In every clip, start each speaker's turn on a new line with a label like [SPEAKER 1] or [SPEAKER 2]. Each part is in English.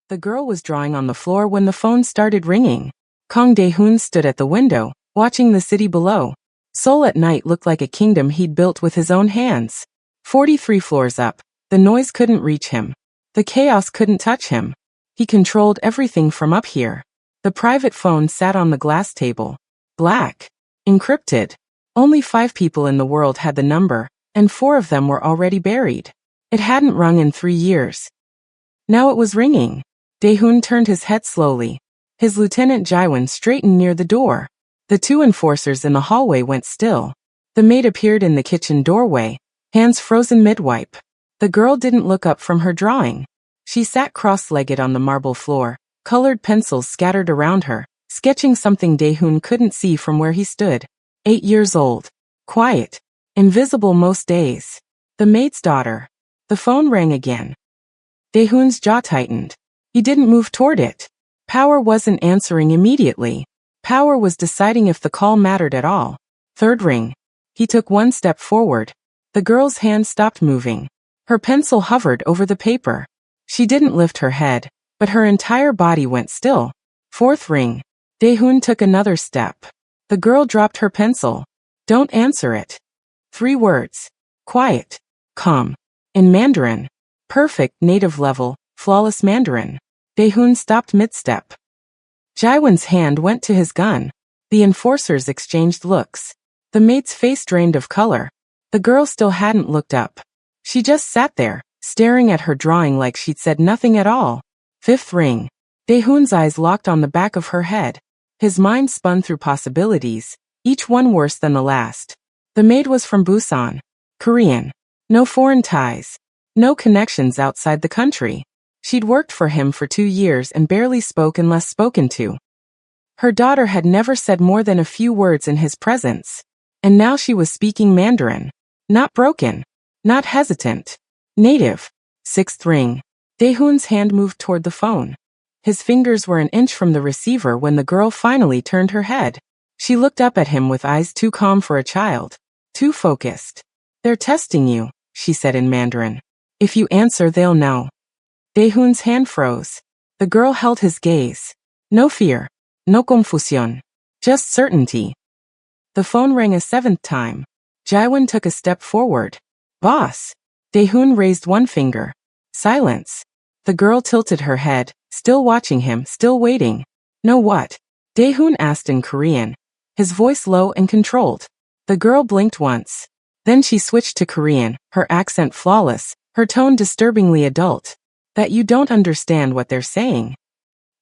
[SPEAKER 1] The girl was drawing on the floor when the phone started ringing. Kang Dae-hoon stood at the window, watching the city below. Seoul at night looked like a kingdom he'd built with his own hands. 43 floors up, the noise couldn't reach him. The chaos couldn't touch him. He controlled everything from up here. The private phone sat on the glass table. Black. Encrypted. Only 5 people in the world had the number, and 4 of them were already buried. It hadn't rung in 3 years. Now it was ringing. Dae-hoon turned his head slowly. His lieutenant Jaewon straightened near the door. The 2 enforcers in the hallway went still. The maid appeared in the kitchen doorway, hands frozen mid-wipe. The girl didn't look up from her drawing. She sat cross-legged on the marble floor, colored pencils scattered around her, sketching something Dae-hoon couldn't see from where he stood. 8 years old. Quiet. Invisible most days. The maid's daughter. The phone rang again. Dae-hoon's jaw tightened. He didn't move toward it. Power wasn't answering immediately. Power was deciding if the call mattered at all. 3rd ring. He took 1 step forward. The girl's hand stopped moving. Her pencil hovered over the paper. She didn't lift her head, but her entire body went still. 4th ring. Dae-hoon took another step. The girl dropped her pencil. Don't answer it. 3 words. Quiet. Calm. In Mandarin. Perfect native level, flawless Mandarin. Dae-hoon stopped mid-step. Jaewon's hand went to his gun. The enforcers exchanged looks. The maid's face drained of color. The girl still hadn't looked up. She just sat there, staring at her drawing like she'd said nothing at all. 5th ring. Dae-hoon's eyes locked on the back of her head. His mind spun through possibilities, each one worse than the last. The maid was from Busan. Korean. No foreign ties. No connections outside the country. She'd worked for him for 2 years and barely spoke unless spoken to. Her daughter had never said more than a few words in his presence. And now she was speaking Mandarin. Not broken. Not hesitant. Native. 6th ring. Dae-hoon's hand moved toward the phone. His fingers were an inch from the receiver when the girl finally turned her head. She looked up at him with eyes too calm for a child. Too focused. They're testing you, she said in Mandarin. If you answer, they'll know. Dae-hoon's hand froze. The girl held his gaze. No fear. No confusión. Just certainty. The phone rang a 7th time. Jaewon took a step forward. Boss. Dae-hoon raised 1 finger. Silence. The girl tilted her head, still watching him, still waiting. No what? Dae-hoon asked in Korean, his voice low and controlled. The girl blinked once. Then she switched to Korean, her accent flawless, her tone disturbingly adult. That you don't understand what they're saying.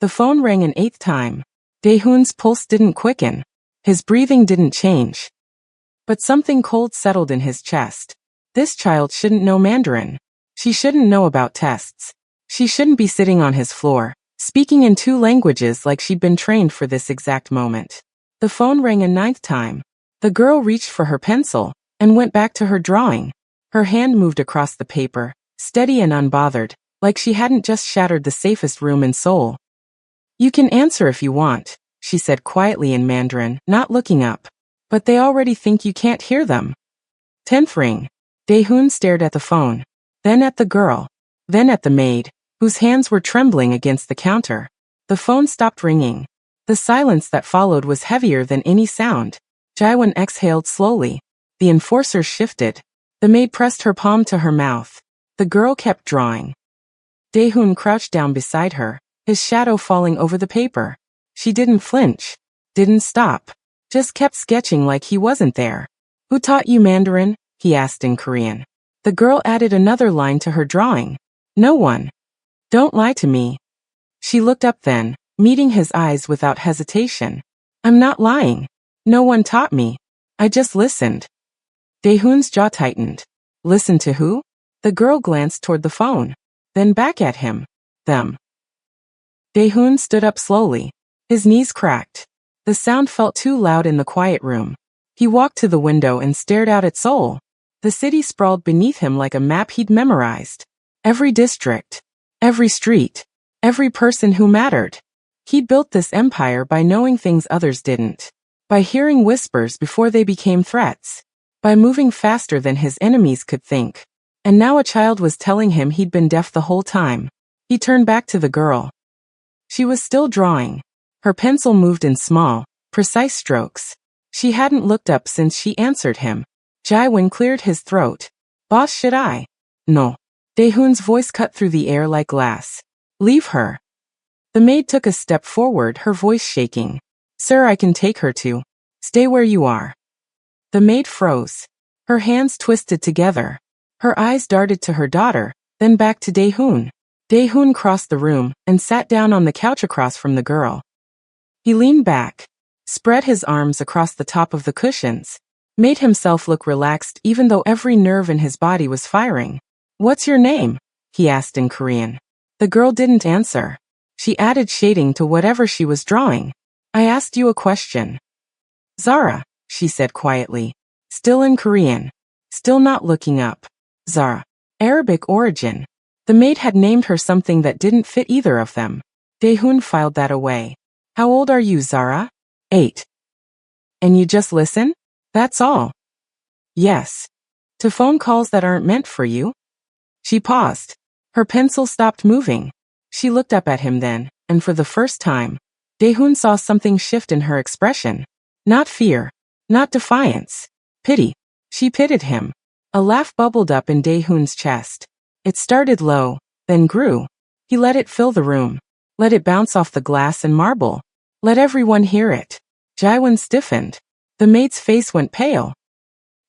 [SPEAKER 1] The phone rang an 8th time. Dae-hoon's pulse didn't quicken. His breathing didn't change. But something cold settled in his chest. This child shouldn't know Mandarin. She shouldn't know about tests. She shouldn't be sitting on his floor, speaking in 2 languages like she'd been trained for this exact moment. The phone rang a 9th time. The girl reached for her pencil and went back to her drawing. Her hand moved across the paper, steady and unbothered, like she hadn't just shattered the safest room in Seoul. You can answer if you want, she said quietly in Mandarin, not looking up. But they already think you can't hear them. 10th ring. Dae-hoon stared at the phone, then at the girl, then at the maid, whose hands were trembling against the counter. The phone stopped ringing. The silence that followed was heavier than any sound. Jaewon exhaled slowly. The enforcers shifted. The maid pressed her palm to her mouth. The girl kept drawing. Dae-hoon crouched down beside her, his shadow falling over the paper. She didn't flinch. Didn't stop. Just kept sketching like he wasn't there. Who taught you Mandarin? He asked in Korean. The girl added another line to her drawing. No one. Don't lie to me. She looked up then, meeting his eyes without hesitation. I'm not lying. No one taught me. I just listened. Dae-hoon's jaw tightened. Listen to who? The girl glanced toward the phone, then back at him. Them. Dae-hoon stood up slowly. His knees cracked. The sound felt too loud in the quiet room. He walked to the window and stared out at Seoul. The city sprawled beneath him like a map he'd memorized. Every district, every street, every person who mattered. He'd built this empire by knowing things others didn't. By hearing whispers before they became threats. By moving faster than his enemies could think. And now a child was telling him he'd been deaf the whole time. He turned back to the girl. She was still drawing. Her pencil moved in small, precise strokes. She hadn't looked up since she answered him. Jaiwan cleared his throat. Boss, should I? No. Daehoon's voice cut through the air like glass. Leave her. The maid took a step forward, her voice shaking. Sir, I can take her to. Stay where you are. The maid froze. Her hands twisted together. Her eyes darted to her daughter, then back to Daehoon. Daehoon crossed the room and sat down on the couch across from the girl. He leaned back, spread his arms across the top of the cushions, made himself look relaxed even though every nerve in his body was firing. What's your name? He asked in Korean. The girl didn't answer. She added shading to whatever she was drawing. I asked you a question. Zara, she said quietly. Still in Korean. Still not looking up. Zara. Arabic origin. The maid had named her something that didn't fit either of them. Daehoon filed that away. How old are you, Zara? 8. And you just listen? That's all. Yes. To phone calls that aren't meant for you? She paused. Her pencil stopped moving. She looked up at him then, and for the first time, Daehoon saw something shift in her expression. Not fear. Not defiance. Pity. She pitied him. A laugh bubbled up in Daehoon's chest. It started low, then grew. He let it fill the room. Let it bounce off the glass and marble. Let everyone hear it. Jaiwan stiffened. The maid's face went pale.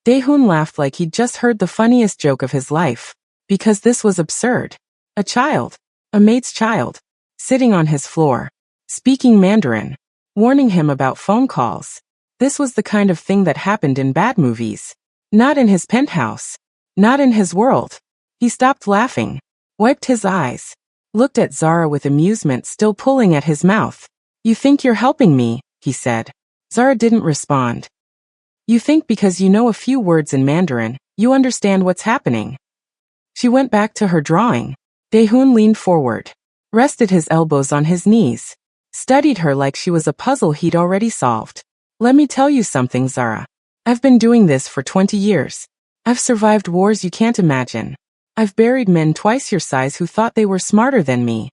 [SPEAKER 1] Daehoon laughed like he'd just heard the funniest joke of his life. Because this was absurd. A child. A maid's child. Sitting on his floor. Speaking Mandarin. Warning him about phone calls. This was the kind of thing that happened in bad movies. Not in his penthouse. Not in his world. He stopped laughing. Wiped his eyes. Looked at Zara with amusement still pulling at his mouth. You think you're helping me, he said. Zara didn't respond. You think because you know a few words in Mandarin, you understand what's happening. She went back to her drawing. Daehoon leaned forward. Rested his elbows on his knees. Studied her like she was a puzzle he'd already solved. Let me tell you something, Zara. I've been doing this for 20 years. I've survived wars you can't imagine. I've buried men twice your size who thought they were smarter than me.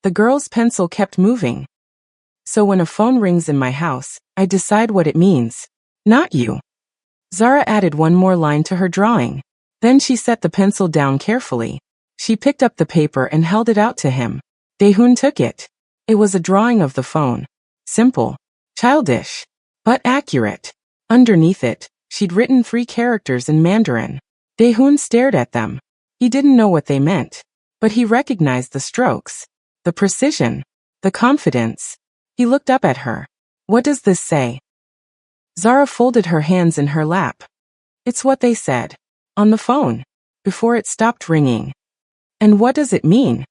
[SPEAKER 1] The girl's pencil kept moving. So when a phone rings in my house, I decide what it means. Not you. Zara added one more line to her drawing. Then she set the pencil down carefully. She picked up the paper and held it out to him. Daehoon took it. It was a drawing of the phone. Simple. Childish. But accurate. Underneath it, she'd written 3 characters in Mandarin. Daehoon stared at them. He didn't know what they meant. But he recognized the strokes. The precision. The confidence. He looked up at her. What does this say? Zara folded her hands in her lap. It's what they said. On the phone. Before it stopped ringing. And what does it mean?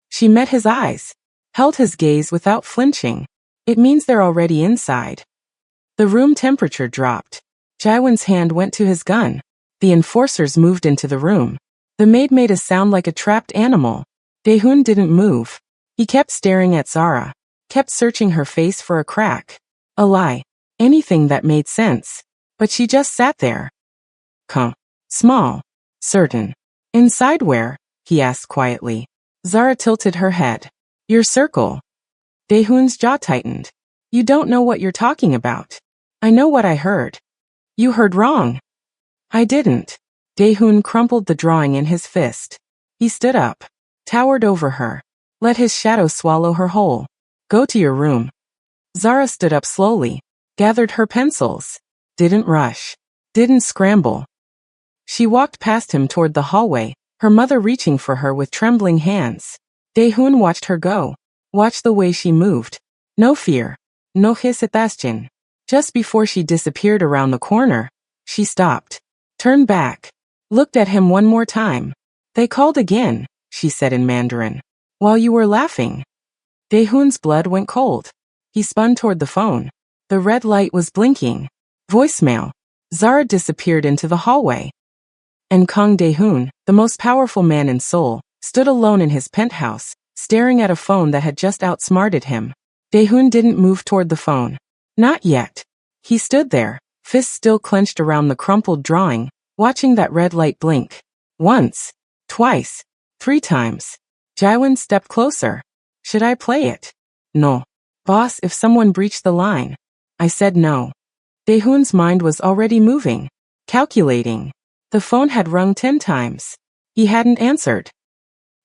[SPEAKER 1] She met his eyes. Held his gaze without flinching. It means they're already inside. The room temperature dropped. Jaiwan's hand went to his gun. The enforcers moved into the room. The maid made a sound like a trapped animal. Daehoon didn't move. He kept staring at Zara. Kept searching her face for a crack. A lie. Anything that made sense. But she just sat there. Small. Certain. Inside where? He asked quietly. Zara tilted her head. Your circle. Daehoon's jaw tightened. You don't know what you're talking about. I know what I heard. You heard wrong. I didn't. Daehoon crumpled the drawing in his fist. He stood up. Towered over her. Let his shadow swallow her whole. Go to your room. Zara stood up slowly. Gathered her pencils. Didn't rush. Didn't scramble. She walked past him toward the hallway, her mother reaching for her with trembling hands. Daehoon watched her go. Watched the way she moved. No fear. No hesitation. Just before she disappeared around the corner, she stopped. Turned back. Looked at him one more time. They called again, she said in Mandarin. While you were laughing. Daehoon's blood went cold. He spun toward the phone. The red light was blinking. Voicemail. Zara disappeared into the hallway. And Kang Daehoon, the most powerful man in Seoul, stood alone in his penthouse, staring at a phone that had just outsmarted him. Daehoon didn't move toward the phone. Not yet. He stood there, fists still clenched around the crumpled drawing, watching that red light blink. Once. Twice. 3 times. Jaiwan stepped closer. Should I play it? No. Boss, if someone breached the line. I said no. Daehoon's mind was already moving. Calculating. The phone had rung 10 times. He hadn't answered.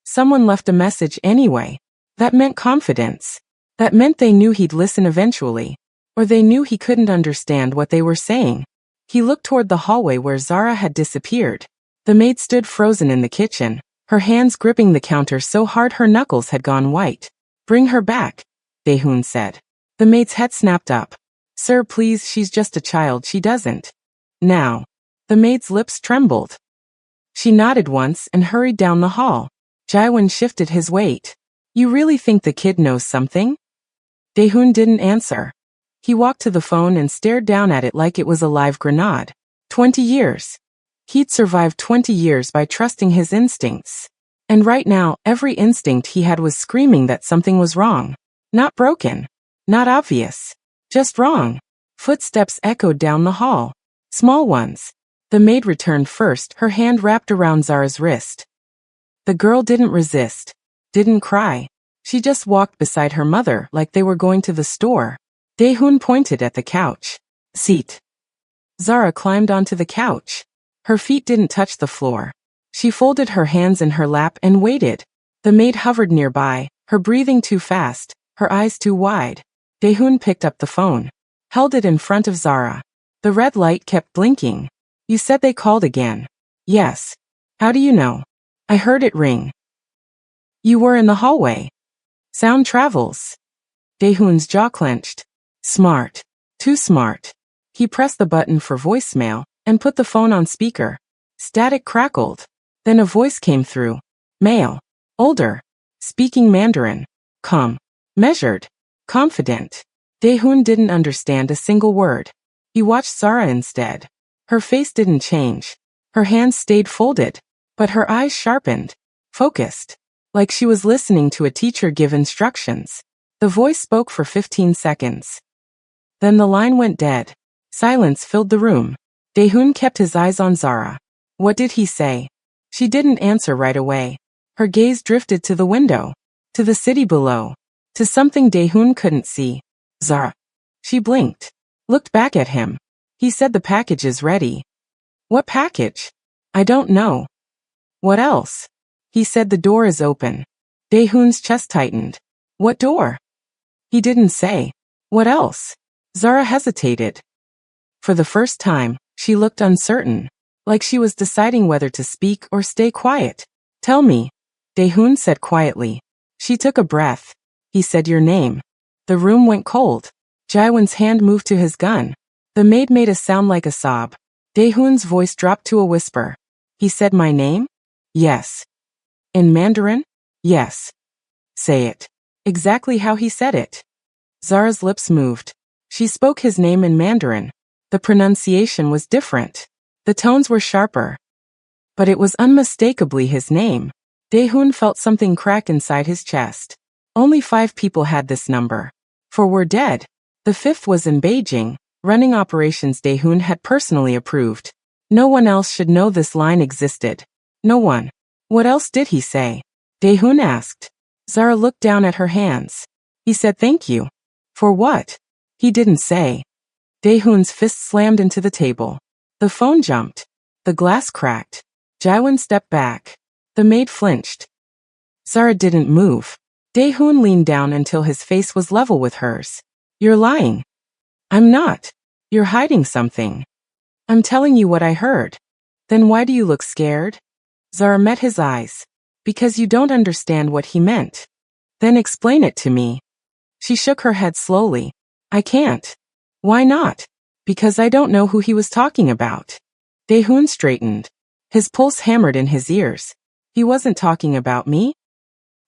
[SPEAKER 1] Someone left a message anyway. That meant confidence. That meant they knew he'd listen eventually. Or they knew he couldn't understand what they were saying. He looked toward the hallway where Zara had disappeared. The maid stood frozen in the kitchen, her hands gripping the counter so hard her knuckles had gone white. Bring her back, Daehoon said. The maid's head snapped up. Sir, please, she's just a child, she doesn't. Now. The maid's lips trembled. She nodded once and hurried down the hall. Jaiwan shifted his weight. You really think the kid knows something? Daehoon didn't answer. He walked to the phone and stared down at it like it was a live grenade. 20 years. He'd survived 20 years by trusting his instincts. And right now, every instinct he had was screaming that something was wrong. Not broken. Not obvious. Just wrong. Footsteps echoed down the hall. Small ones. The maid returned first, her hand wrapped around Zara's wrist. The girl didn't resist. Didn't cry. She just walked beside her mother like they were going to the store. Daehoon pointed at the couch. Seat. Zara climbed onto the couch. Her feet didn't touch the floor. She folded her hands in her lap and waited. The maid hovered nearby, her breathing too fast, her eyes too wide. Daehoon picked up the phone. Held it in front of Zara. The red light kept blinking. You said they called again. Yes. How do you know? I heard it ring. You were in the hallway. Sound travels. Daehoon's jaw clenched. Smart. Too smart. He pressed the button for voicemail and put the phone on speaker. Static crackled. Then a voice came through. Male. Older. Speaking Mandarin. Calm. Measured. Confident. Daehoon didn't understand a single word. He watched Zara instead. Her face didn't change. Her hands stayed folded. But her eyes sharpened. Focused. Like she was listening to a teacher give instructions. The voice spoke for 15 seconds. Then the line went dead. Silence filled the room. Daehoon kept his eyes on Zara. What did he say? She didn't answer right away. Her gaze drifted to the window. To the city below. To something Daehoon couldn't see. Zara. She blinked. Looked back at him. He said the package is ready. What package? I don't know. What else? He said the door is open. Daehoon's chest tightened. What door? He didn't say. What else? Zara hesitated. For the first time, she looked uncertain, like she was deciding whether to speak or stay quiet. Tell me, Daehoon said quietly. She took a breath. He said your name. The room went cold. Jaiwan's hand moved to his gun. The maid made a sound like a sob. Daehoon's voice dropped to a whisper. He said my name? Yes. In Mandarin? Yes. Say it. Exactly how he said it. Zara's lips moved. She spoke his name in Mandarin. The pronunciation was different. The tones were sharper. But it was unmistakably his name. Daehoon felt something crack inside his chest. Only 5 people had this number. 4 were dead. The 5th was in Beijing, running operations Daehoon had personally approved. No one else should know this line existed. No one. What else did he say? Daehoon asked. Zara looked down at her hands. He said thank you. For what? He didn't say. Daehoon's fist slammed into the table. The phone jumped. The glass cracked. Jaiwan stepped back. The maid flinched. Zara didn't move. Daehoon leaned down until his face was level with hers. You're lying. I'm not. You're hiding something. I'm telling you what I heard. Then why do you look scared? Zara met his eyes. Because you don't understand what he meant. Then explain it to me. She shook her head slowly. I can't. Why not? Because I don't know who he was talking about. Daehoon straightened. His pulse hammered in his ears. He wasn't talking about me?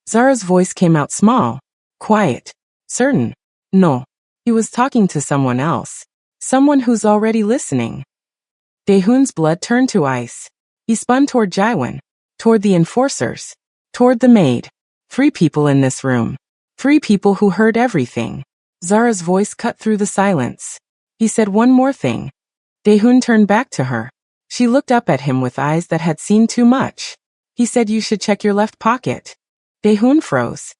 [SPEAKER 1] Zara's voice came out small, quiet, certain. No. He was talking to someone else. Someone who's already listening. Daehoon's blood turned to ice. He spun toward Jaiwan, toward the enforcers, toward the maid. 3 people in this room. 3 people who heard everything. Zara's voice cut through the silence. He said one more thing. Daehoon turned back to her. She looked up at him with eyes that had seen too much. He said you should check your left pocket. Daehoon froze.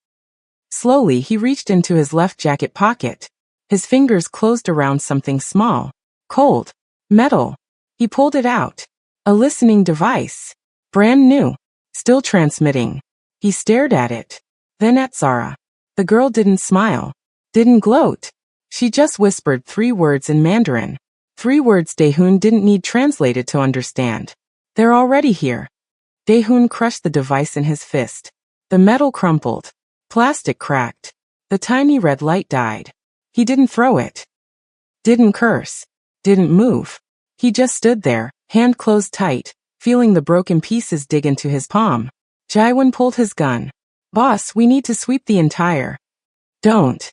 [SPEAKER 1] Slowly, he reached into his left jacket pocket. His fingers closed around something small, cold, metal. He pulled it out. A listening device. Brand new. Still transmitting. He stared at it. Then at Zara. The girl didn't smile. Didn't gloat. She just whispered 3 words in Mandarin. 3 words Daehoon didn't need translated to understand. They're already here. Daehoon crushed the device in his fist. The metal crumpled. Plastic cracked. The tiny red light died. He didn't throw it. Didn't curse. Didn't move. He just stood there, hand closed tight, feeling the broken pieces dig into his palm. Jaiwan pulled his gun. Boss, we need to sweep the entire. Don't.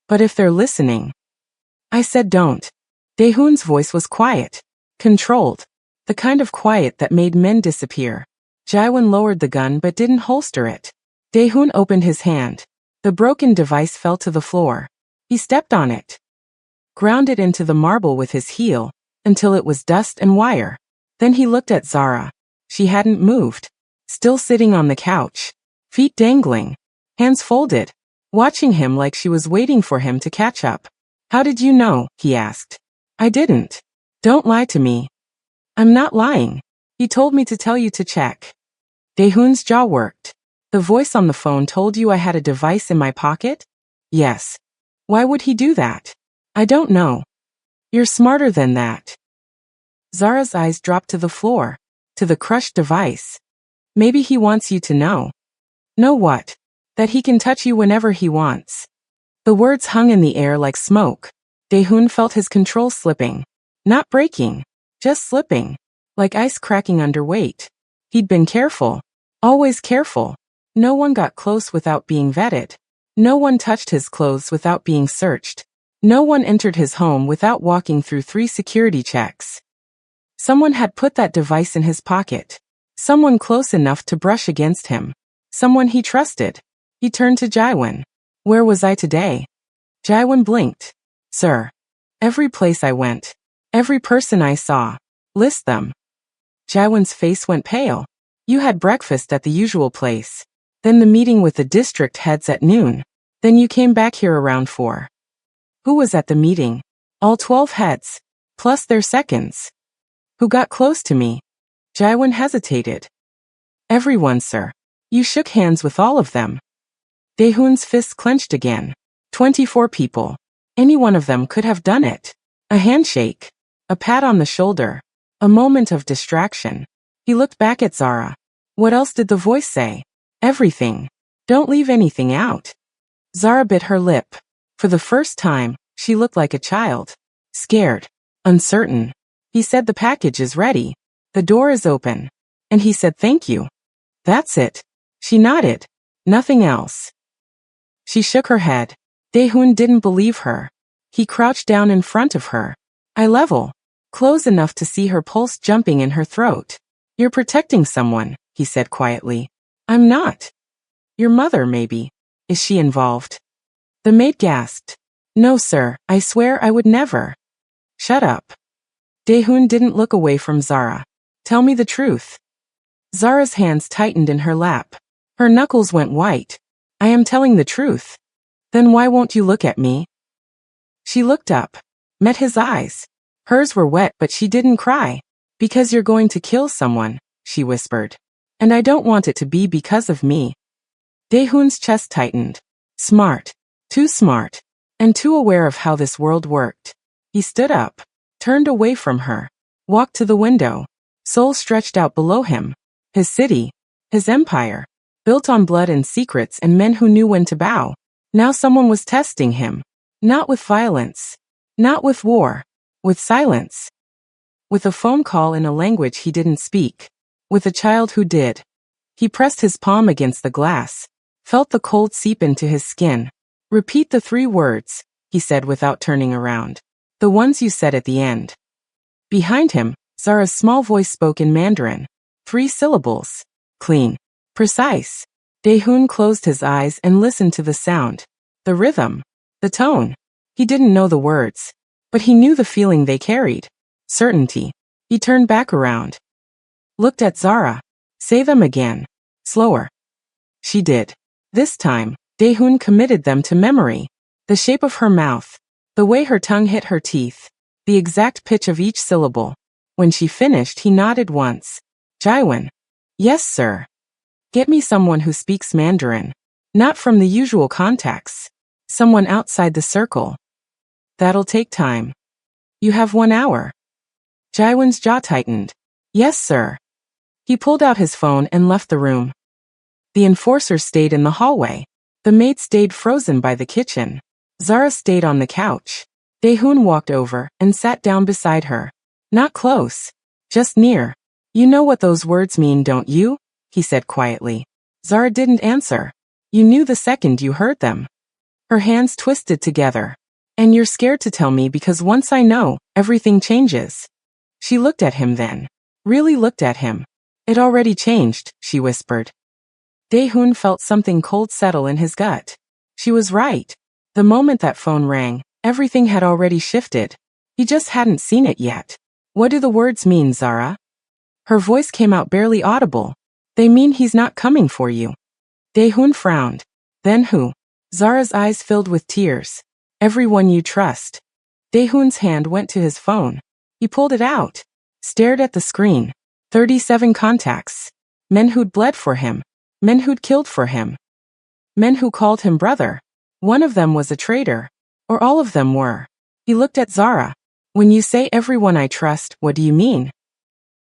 [SPEAKER 1] But if they're listening. I said don't. Daehoon's voice was quiet. Controlled. The kind of quiet that made men disappear. Jaiwan lowered the gun but didn't holster it. Daehoon opened his hand. The broken device fell to the floor. He stepped on it. Ground it into the marble with his heel, until it was dust and wire. Then he looked at Zara. She hadn't moved. Still sitting on the couch. Feet dangling. Hands folded. Watching him like she was waiting for him to catch up. How did you know? He asked. I didn't. Don't lie to me. I'm not lying. He told me to tell you to check. Daehoon's jaw worked. The voice on the phone told you I had a device in my pocket? Yes. Why would he do that? I don't know. You're smarter than that. Zara's eyes dropped to the floor, to the crushed device. Maybe he wants you to know. Know what? That he can touch you whenever he wants. The words hung in the air like smoke. Daehoon felt his control slipping. Not breaking. Just slipping. Like ice cracking under weight. He'd been careful. Always careful. No one got close without being vetted. No one touched his clothes without being searched. No one entered his home without walking through 3 security checks. Someone had put that device in his pocket. Someone close enough to brush against him. Someone he trusted. He turned to Jaiwan. Where was I today? Jaiwan blinked. Sir. Every place I went. Every person I saw. List them. Jaiwan's face went pale. You had breakfast at the usual place. Then the meeting with the district heads at noon. Then you came back here around 4. Who was at the meeting? All 12 heads. Plus their seconds. Who got close to me? Jaiwan hesitated. Everyone, sir. You shook hands with all of them. Daehoon's fists clenched again. 24 people. Any one of them could have done it. A handshake. A pat on the shoulder. A moment of distraction. He looked back at Zara. What else did the voice say? Everything. Don't leave anything out. Zara bit her lip. For the first time, she looked like a child. Scared. Uncertain. He said the package is ready. The door is open. And he said thank you. That's it. She nodded. Nothing else. She shook her head. Daehoon didn't believe her. He crouched down in front of her. Eye level. Close enough to see her pulse jumping in her throat. You're protecting someone, he said quietly. I'm not. Your mother, maybe. Is she involved? The maid gasped. No, sir, I swear I would never. Shut up. Daehoon didn't look away from Zara. Tell me the truth. Zara's hands tightened in her lap. Her knuckles went white. I am telling the truth. Then why won't you look at me? She looked up. Met his eyes. Hers were wet, but she didn't cry. Because you're going to kill someone, she whispered. And I don't want it to be because of me. Daehoon's chest tightened. Smart. Too smart. And too aware of how this world worked. He stood up. Turned away from her. Walked to the window. Soul stretched out below him. His city. His empire. Built on blood and secrets and men who knew when to bow. Now someone was testing him. Not with violence. Not with war. With silence. With a phone call in a language he didn't speak. With a child who did. He pressed his palm against the glass. Felt the cold seep into his skin. Repeat the 3 words, he said without turning around. The ones you said at the end. Behind him, Zara's small voice spoke in Mandarin. 3 syllables. Clean. Precise. Daehoon closed his eyes and listened to the sound. The rhythm. The tone. He didn't know the words. But he knew the feeling they carried. Certainty. He turned back around. Looked at Zara. Say them again. Slower. She did. This time, Daehoon committed them to memory. The shape of her mouth, the way her tongue hit her teeth, the exact pitch of each syllable. When she finished, he nodded once. Jaiwan. Yes, sir. Get me someone who speaks Mandarin. Not from the usual contacts. Someone outside the circle. That'll take time. You have 1 hour. Jaiwan's jaw tightened. Yes, sir. He pulled out his phone and left the room. The enforcer stayed in the hallway. The maid stayed frozen by the kitchen. Zara stayed on the couch. Daehoon walked over and sat down beside her. Not close. Just near. You know what those words mean, don't you? He said quietly. Zara didn't answer. You knew the second you heard them. Her hands twisted together. And you're scared to tell me because once I know, everything changes. She looked at him then. Really looked at him. It already changed, she whispered. Daehoon felt something cold settle in his gut. She was right. The moment that phone rang, everything had already shifted. He just hadn't seen it yet. What do the words mean, Zara? Her voice came out barely audible. They mean he's not coming for you. Daehoon frowned. Then who? Zara's eyes filled with tears. Everyone you trust. Daehoon's hand went to his phone. He pulled it out. Stared at the screen. 37 contacts. Men who'd bled for him. Men who'd killed for him. Men who called him brother. One of them was a traitor. Or all of them were. He looked at Zara. When you say everyone I trust, what do you mean?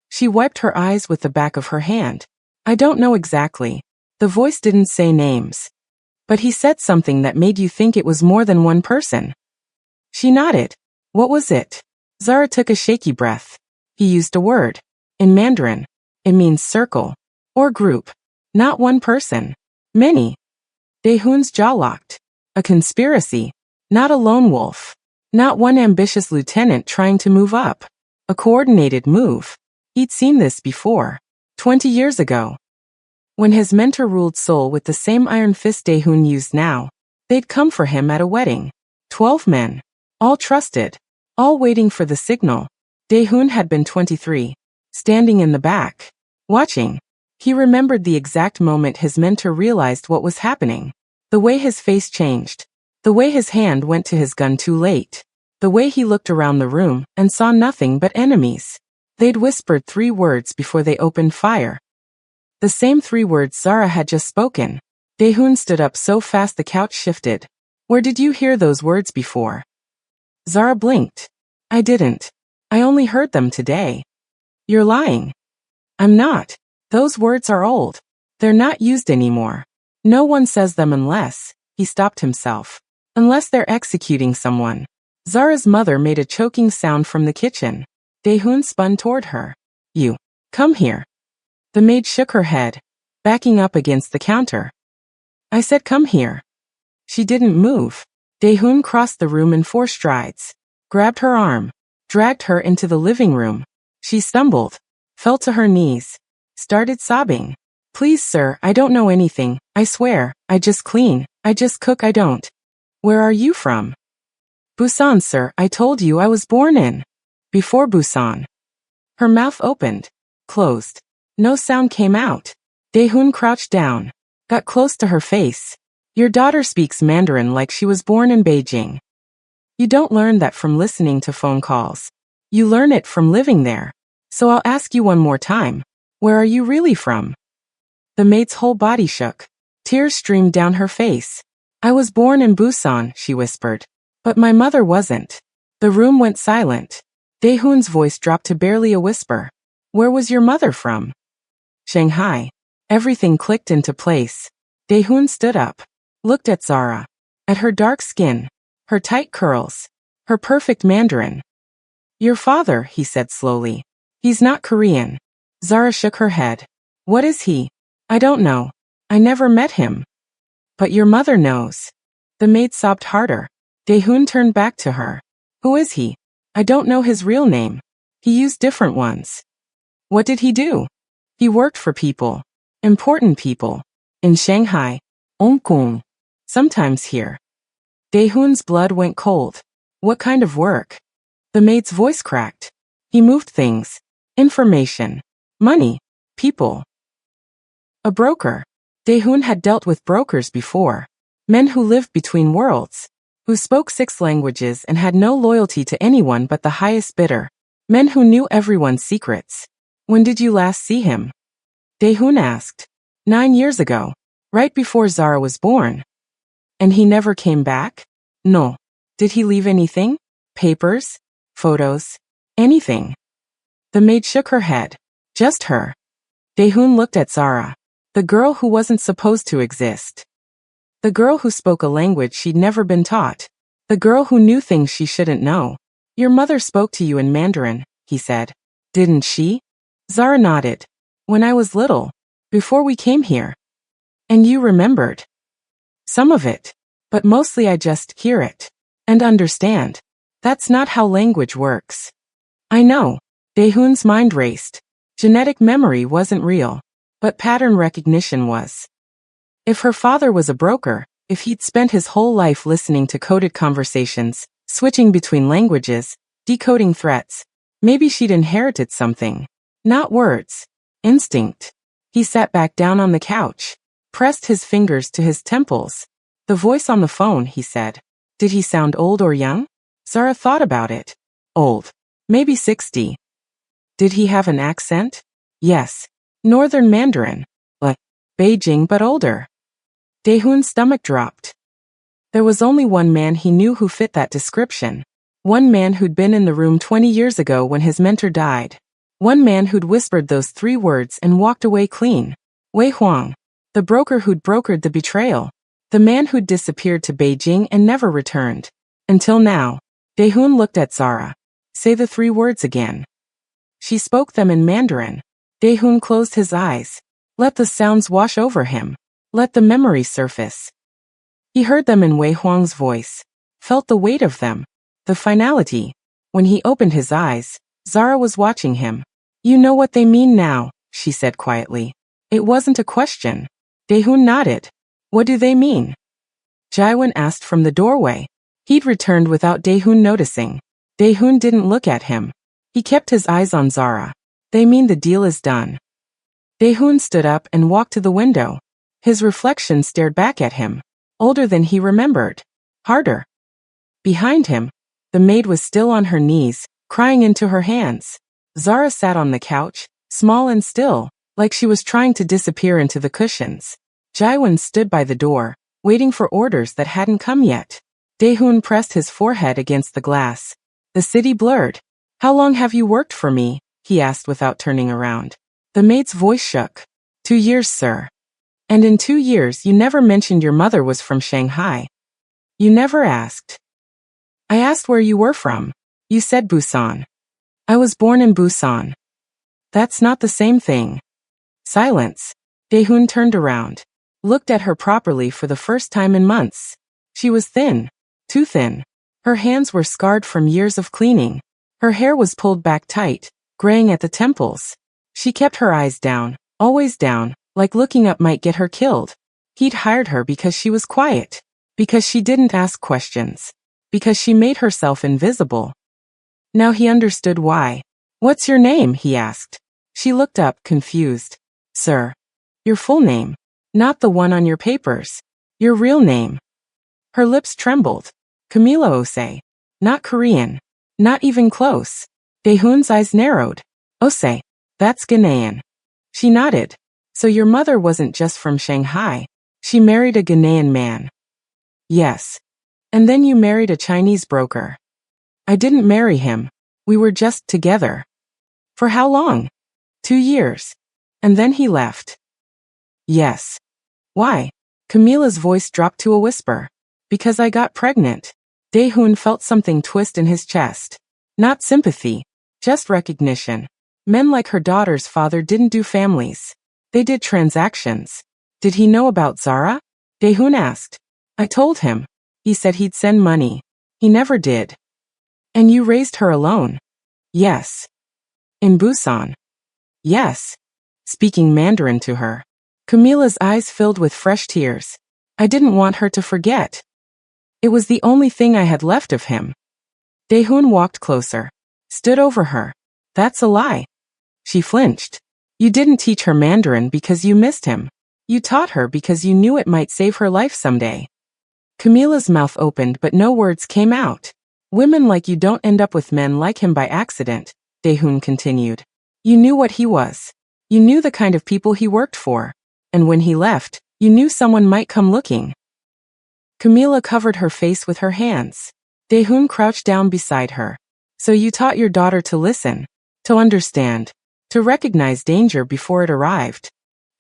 [SPEAKER 1] She wiped her eyes with the back of her hand. I don't know exactly. The voice didn't say names. But he said something that made you think it was more than one person. She nodded. What was it? Zara took a shaky breath. He used a word. In Mandarin. It means circle. Or group. Not one person. Many. Daehoon's jaw locked. A conspiracy. Not a lone wolf. Not one ambitious lieutenant trying to move up. A coordinated move. He'd seen this before. 20 years ago. When his mentor ruled Seoul with the same iron fist Daehoon used now, they'd come for him at a wedding. 12 men. All trusted. All waiting for the signal. Daehoon had been 23. Standing in the back. Watching. He remembered the exact moment his mentor realized what was happening. The way his face changed. The way his hand went to his gun too late. The way he looked around the room and saw nothing but enemies. They'd whispered 3 words before they opened fire. The same 3 words Zara had just spoken. Daehoon stood up so fast the couch shifted. Where did you hear those words before? Zara blinked. I didn't. I only heard them today. You're lying. I'm not. Those words are old. They're not used anymore. No one says them unless, he stopped himself. Unless they're executing someone. Zara's mother made a choking sound from the kitchen. Daehoon spun toward her. You. Come here. The maid shook her head, backing up against the counter. I said come here. She didn't move. Daehoon crossed the room in 4 strides, grabbed her arm, dragged her into the living room. She stumbled, fell to her knees, started sobbing. Please, sir, I don't know anything. I swear, I just clean. I just cook. I don't. Where are you from? Busan, sir. I told you I was born in. Before Busan. Her mouth opened, closed. No sound came out. Daehoon crouched down, got close to her face. Your daughter speaks Mandarin like she was born in Beijing. You don't learn that from listening to phone calls. You learn it from living there. So I'll ask you one more time. Where are you really from? The maid's whole body shook. Tears streamed down her face. I was born in Busan, she whispered. But my mother wasn't. The room went silent. Daehoon's voice dropped to barely a whisper. Where was your mother from? Shanghai. Everything clicked into place. Daehoon stood up, looked at Zara, at her dark skin, her tight curls, her perfect Mandarin. Your father, he said slowly. He's not Korean. Zara shook her head. What is he? I don't know. I never met him. But your mother knows. The maid sobbed harder. Daehoon turned back to her. Who is he? I don't know his real name. He used different ones. What did he do? He worked for people. Important people. In Shanghai. Hong Kong. Sometimes here. Daehoon's blood went cold. What kind of work? The maid's voice cracked. He moved things. Information. Money. People. A broker. Daehoon had dealt with brokers before. Men who lived between worlds. Who spoke 6 languages and had no loyalty to anyone but the highest bidder. Men who knew everyone's secrets. When did you last see him? Daehoon asked. 9 years ago. Right before Zara was born. And he never came back? No. Did he leave anything? Papers? Photos? Anything? The maid shook her head. Just her. Daehoon looked at Zara. The girl who wasn't supposed to exist. The girl who spoke a language she'd never been taught. The girl who knew things she shouldn't know. Your mother spoke to you in Mandarin, he said. Didn't she? Zara nodded. When I was little. Before we came here. And you remembered. Some of it. But mostly I just hear it. And understand. That's not how language works. I know. Daehoon's mind raced. Genetic memory wasn't real. But pattern recognition was. If her father was a broker, if he'd spent his whole life listening to coded conversations, switching between languages, decoding threats, maybe she'd inherited something. Not words. Instinct. He sat back down on the couch, pressed his fingers to his temples. The voice on the phone, he said. Did he sound old or young? Zara thought about it. Old. Maybe 60. Did he have an accent? Yes. Northern Mandarin. Like Beijing but older. Daehoon's stomach dropped. There was only one man he knew who fit that description. One man who'd been in the room 20 years ago when his mentor died. One man who'd whispered those 3 words and walked away clean. Wei Huang. The broker who'd brokered the betrayal. The man who'd disappeared to Beijing and never returned. Until now. Daehoon looked at Zara. Say the 3 words again. She spoke them in Mandarin. Daehoon closed his eyes. Let the sounds wash over him. Let the memory surface. He heard them in Wei Huang's voice. Felt the weight of them. The finality. When he opened his eyes, Zara was watching him. You know what they mean now, she said quietly. It wasn't a question. Daehoon nodded. What do they mean? Jaiwan asked from the doorway. He'd returned without Daehoon noticing. Daehoon didn't look at him. He kept his eyes on Zara. They mean the deal is done. Daehoon stood up and walked to the window. His reflection stared back at him. Older than he remembered. Harder. Behind him, the maid was still on her knees, crying into her hands. Zara sat on the couch, small and still, like she was trying to disappear into the cushions. Jaiwan stood by the door, waiting for orders that hadn't come yet. Daehoon pressed his forehead against the glass. The city blurred. How long have you worked for me? He asked without turning around. The maid's voice shook. 2 years, sir. And in 2 years you never mentioned your mother was from Shanghai. You never asked. I asked where you were from. You said Busan. I was born in Busan. That's not the same thing. Silence. Daehoon turned around. Looked at her properly for the first time in months. She was thin. Too thin. Her hands were scarred from years of cleaning. Her hair was pulled back tight, graying at the temples. She kept her eyes down, always down, like looking up might get her killed. He'd hired her because she was quiet. Because she didn't ask questions. Because she made herself invisible. Now he understood why. What's your name? He asked. She looked up, confused. Sir. Your full name. Not the one on your papers. Your real name. Her lips trembled. Camila Osei. Not Korean. Not even close. Daehoon's eyes narrowed. Osei. That's Ghanaian. She nodded. So your mother wasn't just from Shanghai. She married a Ghanaian man. Yes. And then you married a Chinese broker. I didn't marry him. We were just together. For how long? 2 years. And then he left. Yes. Why? Camila's voice dropped to a whisper. Because I got pregnant. Daehoon felt something twist in his chest. Not sympathy. Just recognition. Men like her daughter's father didn't do families. They did transactions. Did he know about Zara? Daehoon asked. I told him. He said he'd send money. He never did. And you raised her alone? Yes. In Busan? Yes. Speaking Mandarin to her. Camila's eyes filled with fresh tears. I didn't want her to forget. It was the only thing I had left of him. Daehoon walked closer. Stood over her. That's a lie. She flinched. You didn't teach her Mandarin because you missed him. You taught her because you knew it might save her life someday. Camila's mouth opened but no words came out. Women like you don't end up with men like him by accident, Daehoon continued. You knew what he was. You knew the kind of people he worked for. And when he left, you knew someone might come looking. Camila covered her face with her hands. Daehoon crouched down beside her. So you taught your daughter to listen, to understand, to recognize danger before it arrived.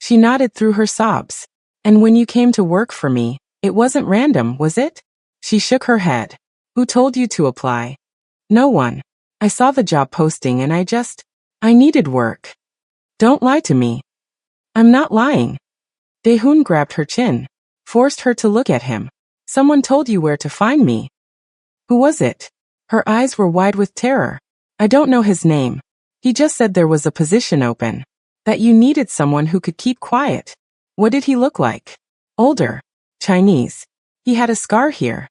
[SPEAKER 1] She nodded through her sobs. And when you came to work for me, it wasn't random, was it? She shook her head. Who told you to apply? No one. I saw the job posting and I needed work. Don't lie to me. I'm not lying. Daehoon grabbed her chin, forced her to look at him. Someone told you where to find me. Who was it? Her eyes were wide with terror. I don't know his name. He just said there was a position open. That you needed someone who could keep quiet. What did he look like? Older. Chinese. He had a scar here.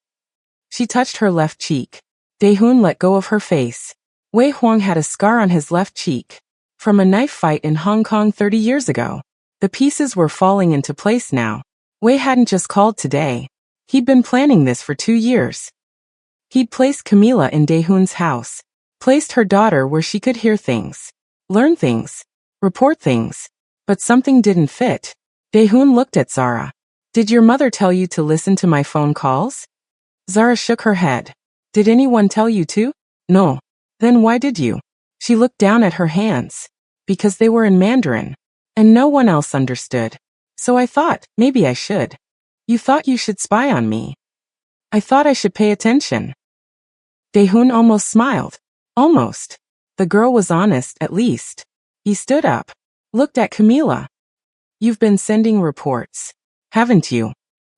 [SPEAKER 1] She touched her left cheek. Daehoon let go of her face. Wei Huang had a scar on his left cheek. From a knife fight in Hong Kong 30 years ago. The pieces were falling into place now. Wei hadn't just called today. He'd been planning this for 2 years. He'd placed Camila in Daehoon's house. Placed her daughter where she could hear things. Learn things. Report things. But something didn't fit. Daehoon looked at Zara. Did your mother tell you to listen to my phone calls? Zara shook her head. Did anyone tell you to? No. Then why did you? She looked down at her hands. Because they were in Mandarin. And no one else understood. So I thought, maybe I should. You thought you should spy on me. I thought I should pay attention. Daehoon almost smiled. Almost. The girl was honest, at least. He stood up. Looked at Camila. You've been sending reports. Haven't you?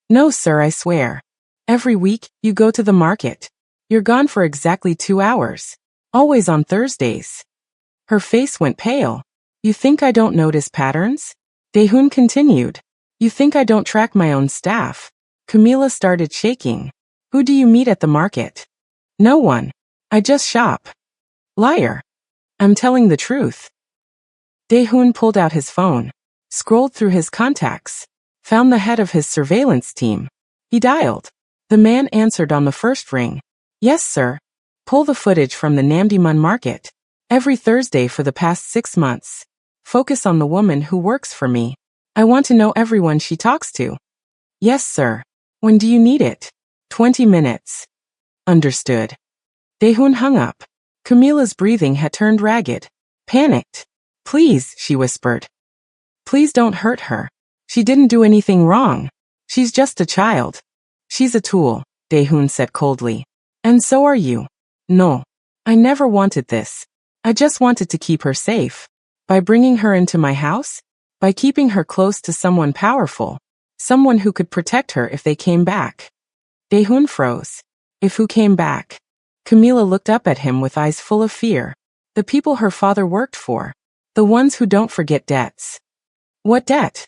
[SPEAKER 1] No, sir, I swear. Every week, you go to the market. You're gone for exactly 2 hours. Always on Thursdays. Her face went pale. You think I don't notice patterns? Daehoon continued. You think I don't track my own staff? Camila started shaking. Who do you meet at the market? No one. I just shop. Liar. I'm telling the truth. Daehoon pulled out his phone. Scrolled through his contacts. Found the head of his surveillance team. He dialed. The man answered on the first ring. Yes, sir. Pull the footage from the Namdaemun market. Every Thursday for the past 6 months. Focus on the woman who works for me. I want to know everyone she talks to. Yes, sir. When do you need it? 20 minutes. Understood. Daehoon hung up. Camila's breathing had turned ragged. Panicked. Please, she whispered. Please don't hurt her. She didn't do anything wrong. She's just a child. She's a tool, Daehoon said coldly. And so are you. No. I never wanted this. I just wanted to keep her safe. By bringing her into my house? By keeping her close to someone powerful. Someone who could protect her if they came back. Daehoon froze. If who came back? Camila looked up at him with eyes full of fear. The people her father worked for. The ones who don't forget debts. What debt?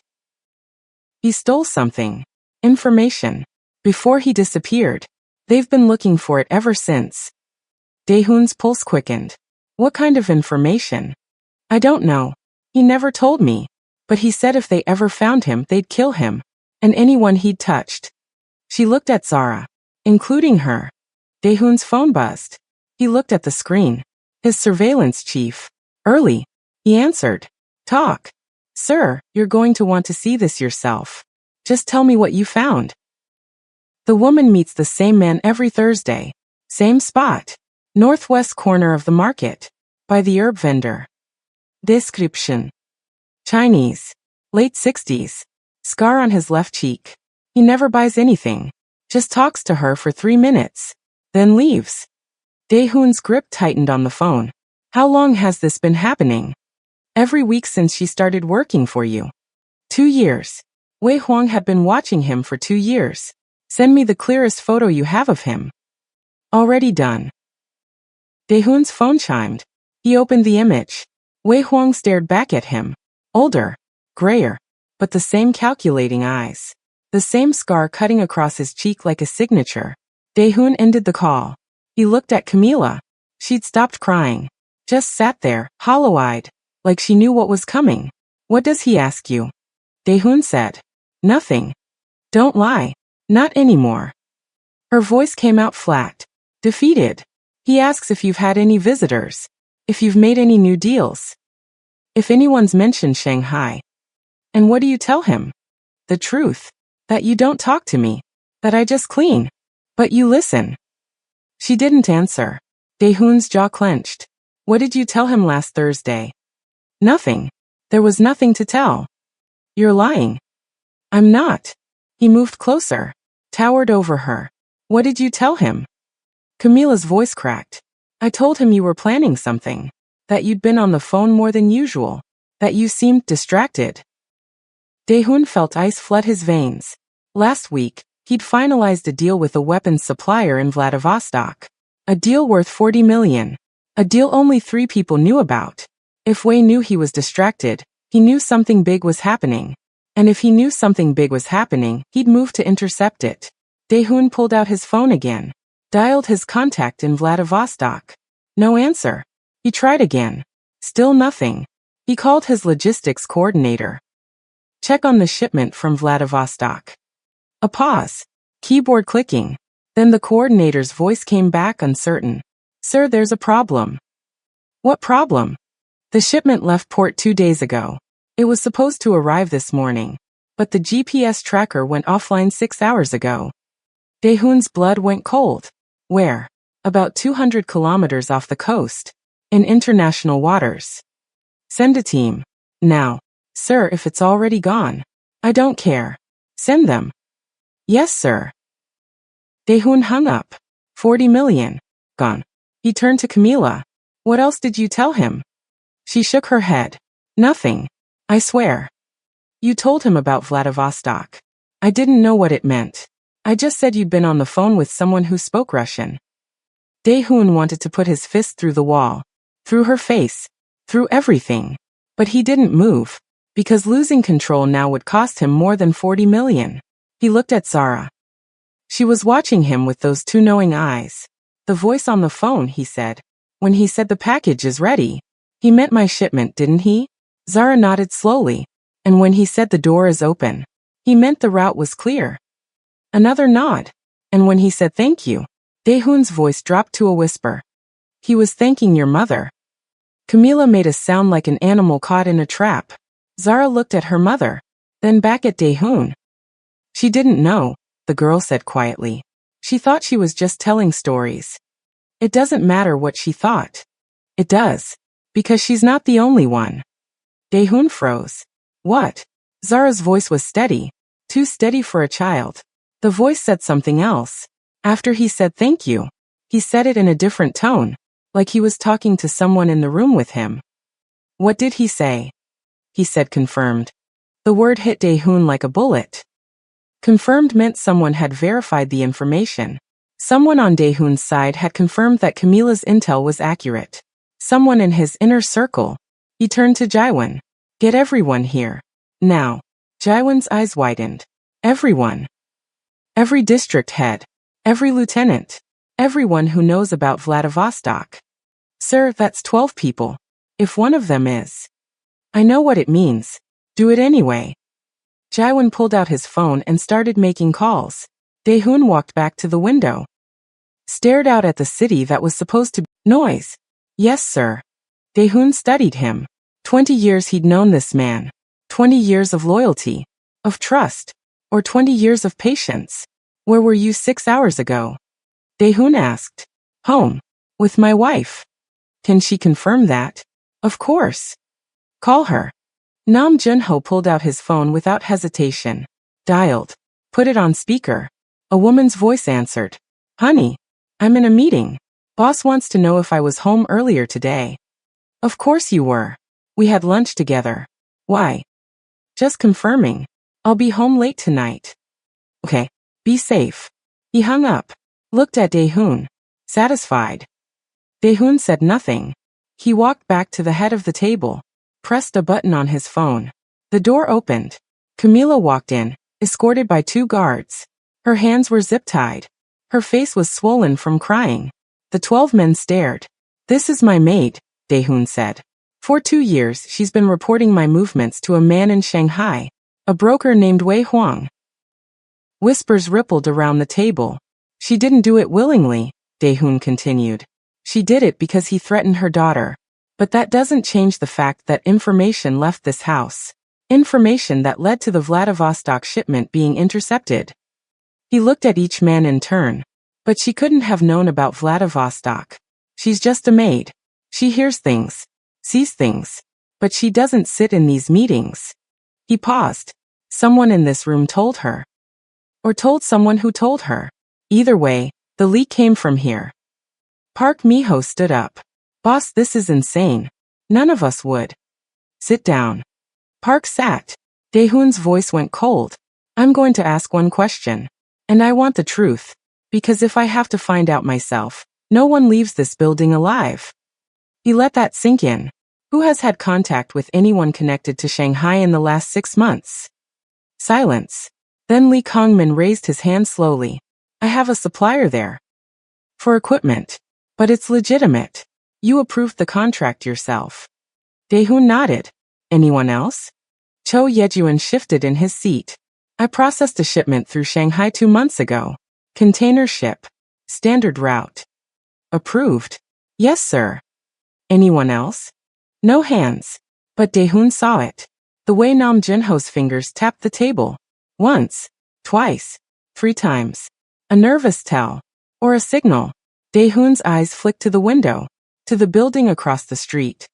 [SPEAKER 1] He stole something. Information. Before he disappeared. They've been looking for it ever since. Daehoon's pulse quickened. What kind of information? I don't know. He never told me. But he said if they ever found him, they'd kill him. And anyone he'd touched. She looked at Zara. Including her. Daehoon's phone buzzed. He looked at the screen. His surveillance chief. Early. He answered. Talk. Sir, you're going to want to see this yourself. Just tell me what you found. The woman meets the same man every Thursday. Same spot. Northwest corner of the market. By the herb vendor. Description. Chinese. Late 60s. Scar on his left cheek. He never buys anything. Just talks to her for 3 minutes. Then leaves. Daehoon's grip tightened on the phone. How long has this been happening? Every week since she started working for you. 2 years. Wei Huang had been watching him for 2 years. Send me the clearest photo you have of him. Already done. Daehoon's phone chimed. He opened the image. Wei Huang stared back at him. Older. Grayer. But the same calculating eyes. The same scar cutting across his cheek like a signature. Daehoon ended the call. He looked at Camila. She'd stopped crying. Just sat there, hollow-eyed. Like she knew what was coming. What does he ask you? Daehoon said. Nothing. Don't lie. Not anymore. Her voice came out flat, defeated. He asks if you've had any visitors, if you've made any new deals, if anyone's mentioned Shanghai. And what do you tell him? The truth. That you don't talk to me. That I just clean. But you listen. She didn't answer. Daehoon's jaw clenched. What did you tell him last Thursday? Nothing. There was nothing to tell. You're lying. I'm not. He moved closer, towered over her. What did you tell him? Camila's voice cracked. I told him you were planning something. That you'd been on the phone more than usual. That you seemed distracted. Daehoon felt ice flood his veins. Last week, he'd finalized a deal with a weapons supplier in Vladivostok. A deal worth 40 million. A deal only 3 people knew about. If Wei knew he was distracted, he knew something big was happening. And if he knew something big was happening, he'd move to intercept it. Daehoon pulled out his phone again. Dialed his contact in Vladivostok. No answer. He tried again. Still nothing. He called his logistics coordinator. Check on the shipment from Vladivostok. A pause. Keyboard clicking. Then the coordinator's voice came back uncertain. Sir, there's a problem. What problem? The shipment left port 2 days ago. It was supposed to arrive this morning. But the GPS tracker went offline 6 hours ago. Daehoon's blood went cold. Where? About 200 kilometers off the coast. In international waters. Send a team. Now. Sir, if it's already gone. I don't care. Send them. Yes, sir. Daehoon hung up. 40 million. Gone. He turned to Camila. What else did you tell him? She shook her head. Nothing. I swear. You told him about Vladivostok. I didn't know what it meant. I just said you'd been on the phone with someone who spoke Russian. Daehoon wanted to put his fist through the wall. Through her face. Through everything. But he didn't move. Because losing control now would cost him more than 40 million. He looked at Zara. She was watching him with those 2 knowing eyes. The voice on the phone, he said. When he said the package is ready. He meant my shipment, didn't he? Zara nodded slowly. And when he said the door is open. He meant the route was clear. Another nod. And when he said thank you. Daehoon's voice dropped to a whisper. He was thanking your mother. Camila made a sound like an animal caught in a trap. Zara looked at her mother. Then back at Daehoon. She didn't know, the girl said quietly. She thought she was just telling stories. It doesn't matter what she thought. It does. Because she's not the only one. Daehoon froze. What? Zara's voice was steady. Too steady for a child. The voice said something else. After he said thank you. He said it in a different tone. Like he was talking to someone in the room with him. What did he say? He said confirmed. The word hit Daehoon like a bullet. Confirmed meant someone had verified the information. Someone on Daehoon's side had confirmed that Camila's intel was accurate. Someone in his inner circle. He turned to Jaiwan. Get everyone here. Now. Jaiwan's eyes widened. Everyone. Every district head. Every lieutenant. Everyone who knows about Vladivostok. Sir, that's 12 people. If one of them is. I know what it means. Do it anyway. Jaiwan pulled out his phone and started making calls. Daehoon walked back to the window. Stared out at the city that was supposed to be noise. Yes, sir. Daehoon studied him. 20 years he'd known this man. 20 years of loyalty. Of trust. Or 20 years of patience. Where were you 6 hours ago? Daehoon asked. Home. With my wife. Can she confirm that? Of course. Call her. Nam Junho pulled out his phone without hesitation. Dialed. Put it on speaker. A woman's voice answered. Honey. I'm in a meeting. Boss wants to know if I was home earlier today. Of course you were. We had lunch together. Why? Just confirming. I'll be home late tonight. Okay. Be safe. He hung up. Looked at Daehoon. Satisfied. Daehoon said nothing. He walked back to the head of the table. Pressed a button on his phone. The door opened. Camila walked in, escorted by 2 guards. Her hands were zip-tied. Her face was swollen from crying. The 12 men stared. This is my maid, Daehoon said. For 2 years she's been reporting my movements to a man in Shanghai. A broker named Wei Huang. Whispers rippled around the table. She didn't do it willingly, Daehoon continued. She did it because he threatened her daughter. But that doesn't change the fact that information left this house. Information that led to the Vladivostok shipment being intercepted. He looked at each man in turn. But she couldn't have known about Vladivostok. She's just a maid. She hears things, sees things. But she doesn't sit in these meetings. He paused. Someone in this room told her. Or told someone who told her. Either way, the leak came from here. Park Miho stood up. Boss, this is insane. None of us would. Sit down. Park sat. Daehoon's voice went cold. I'm going to ask one question. And I want the truth. Because if I have to find out myself, no one leaves this building alive. He let that sink in. Who has had contact with anyone connected to Shanghai in the last 6 months? Silence. Then Lee Kongmin raised his hand slowly. I have a supplier there. For equipment. But it's legitimate. You approved the contract yourself. Daehoon nodded. Anyone else? Cho Yejuan shifted in his seat. I processed a shipment through Shanghai 2 months ago. Container ship. Standard route. Approved. Yes, sir. Anyone else? No hands. But Daehoon saw it. The way Nam Jinho's fingers tapped the table. Once. Twice. 3 times. A nervous tell. Or a signal. Daehoon's eyes flicked to the window. To the building across the street.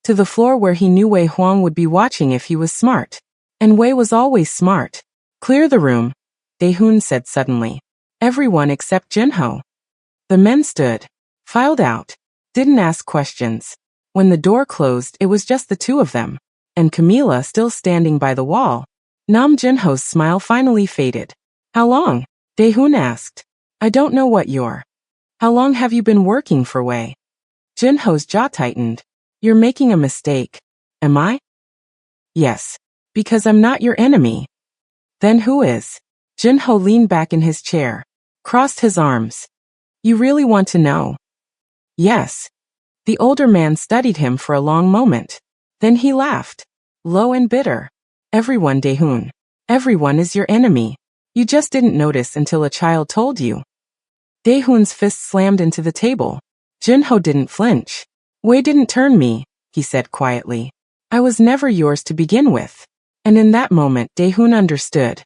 [SPEAKER 1] To the floor where he knew Wei Huang would be watching if he was smart. And Wei was always smart. Clear the room, Daehoon said suddenly. Everyone except Jinho. The men stood. Filed out. Didn't ask questions. When the door closed, it was just the 2 of them. And Camila still standing by the wall. Nam Jinho's smile finally faded. How long? Daehoon asked. I don't know what you're. How long have you been working for Wei? Jinho's jaw tightened. You're making a mistake. Am I? Yes. Because I'm not your enemy. Then who is? Jinho leaned back in his chair. Crossed his arms. You really want to know? Yes. The older man studied him for a long moment. Then he laughed. Low and bitter. Everyone, Daehoon. Everyone is your enemy. You just didn't notice until a child told you. Daehoon's fist slammed into the table. Jinho didn't flinch. Wei didn't turn me, he said quietly. I was never yours to begin with. And in that moment, Daehoon understood.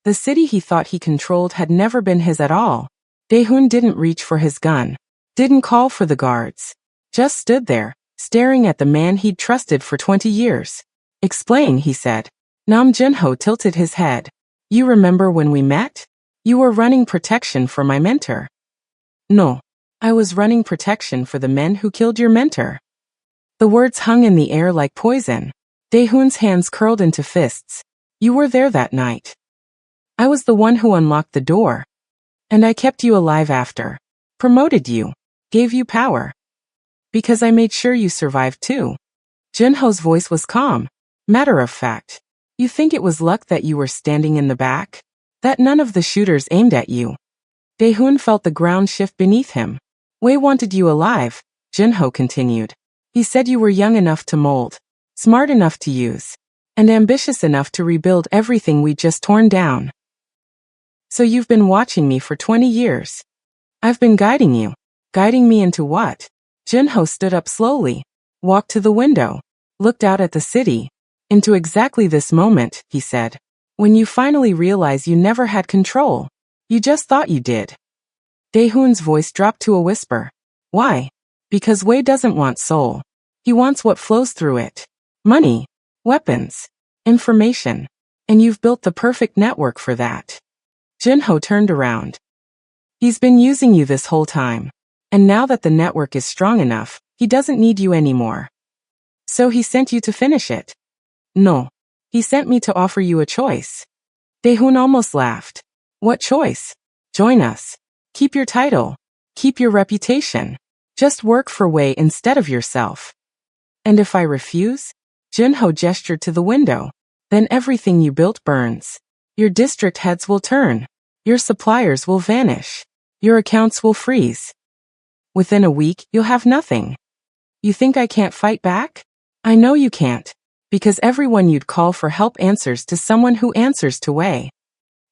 [SPEAKER 1] The city he thought he controlled had never been his at all. Daehoon didn't reach for his gun. Didn't call for the guards. Just stood there, staring at the man he'd trusted for 20 years. Explain, he said. Nam Jinho tilted his head. You remember when we met? You were running protection for my mentor. No. I was running protection for the men who killed your mentor. The words hung in the air like poison. Daehoon's hands curled into fists. You were there that night. I was the one who unlocked the door. And I kept you alive after. Promoted you. Gave you power. Because I made sure you survived too. Jinho's voice was calm. Matter of fact. You think it was luck that you were standing in the back? That none of the shooters aimed at you? Daehoon felt the ground shift beneath him. Wei wanted you alive, Jinho continued. He said you were young enough to mold, smart enough to use, and ambitious enough to rebuild everything we'd just torn down. So you've been watching me for 20 years. I've been guiding you. Guiding me into what? Jinho stood up slowly, walked to the window, looked out at the city. Into exactly this moment, he said. When you finally realize you never had control. You just thought you did. Daehoon's voice dropped to a whisper. Why? Because Wei doesn't want soul. He wants what flows through it. Money, weapons, information. And you've built the perfect network for that. Jinho turned around. He's been using you this whole time. And now that the network is strong enough, he doesn't need you anymore. So he sent you to finish it. No. He sent me to offer you a choice. Daehoon almost laughed. What choice? Join us. Keep your title. Keep your reputation. Just work for Wei instead of yourself. And if I refuse? Jinho gestured to the window. Then everything you built burns. Your district heads will turn. Your suppliers will vanish. Your accounts will freeze. Within a week, you'll have nothing. You think I can't fight back? I know you can't. Because everyone you'd call for help answers to someone who answers to Wei.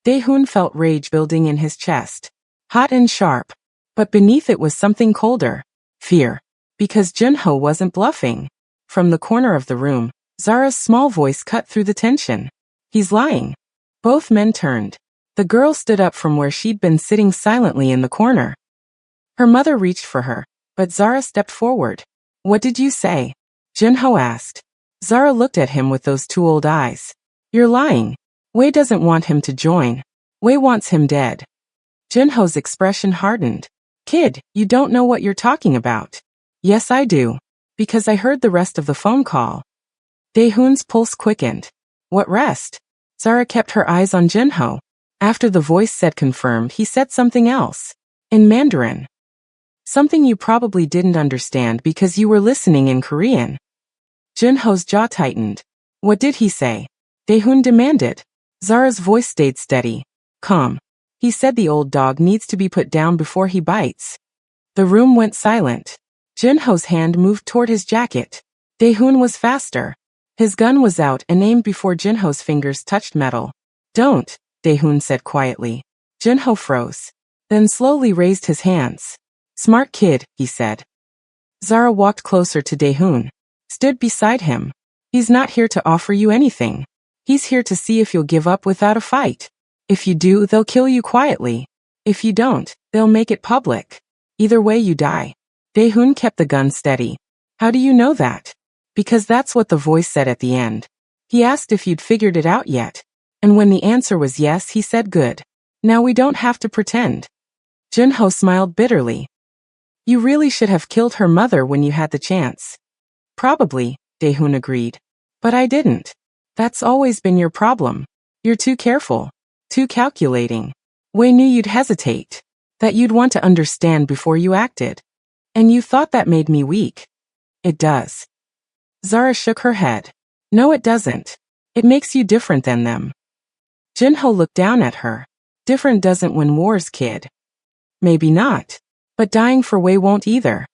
[SPEAKER 1] Dae-hoon felt rage building in his chest. Hot and sharp. But beneath it was something colder. Fear. Because Junho wasn't bluffing. From the corner of the room, Zara's small voice cut through the tension. He's lying. Both men turned. The girl stood up from where she'd been sitting silently in the corner. Her mother reached for her, but Zara stepped forward. What did you say? Junho asked. Zara looked at him with those two old eyes. You're lying. Wei doesn't want him to join. Wei wants him dead. Junho's expression hardened. Kid, you don't know what you're talking about. Yes, I do. Because I heard the rest of the phone call. Dae-hoon's pulse quickened. What rest? Zara kept her eyes on Junho. After the voice said confirmed, he said something else. In Mandarin. Something you probably didn't understand because you were listening in Korean. Junho's jaw tightened. What did he say? Dae-hoon demanded. Zara's voice stayed steady. Calm. He said the old dog needs to be put down before he bites. The room went silent. Junho's hand moved toward his jacket. Dae-hoon was faster. His gun was out and aimed before Junho's fingers touched metal. Don't, Dae-hoon said quietly. Junho froze. Then slowly raised his hands. Smart kid, he said. Zara walked closer to Dae-hoon. Stood beside him. He's not here to offer you anything. He's here to see if you'll give up without a fight. If you do, they'll kill you quietly. If you don't, they'll make it public. Either way you die. Dae-hoon kept the gun steady. How do you know that? Because that's what the voice said at the end. He asked if you'd figured it out yet. And when the answer was yes, he said good. Now we don't have to pretend. Junho smiled bitterly. You really should have killed her mother when you had the chance. Probably, Dae-hoon agreed. But I didn't. That's always been your problem. You're too careful. Too calculating. Wei knew you'd hesitate. That you'd want to understand before you acted. And you thought that made me weak. It does. Zara shook her head. No, it doesn't. It makes you different than them. Junho looked down at her. Different doesn't win wars, kid. Maybe not. But dying for Wei won't either.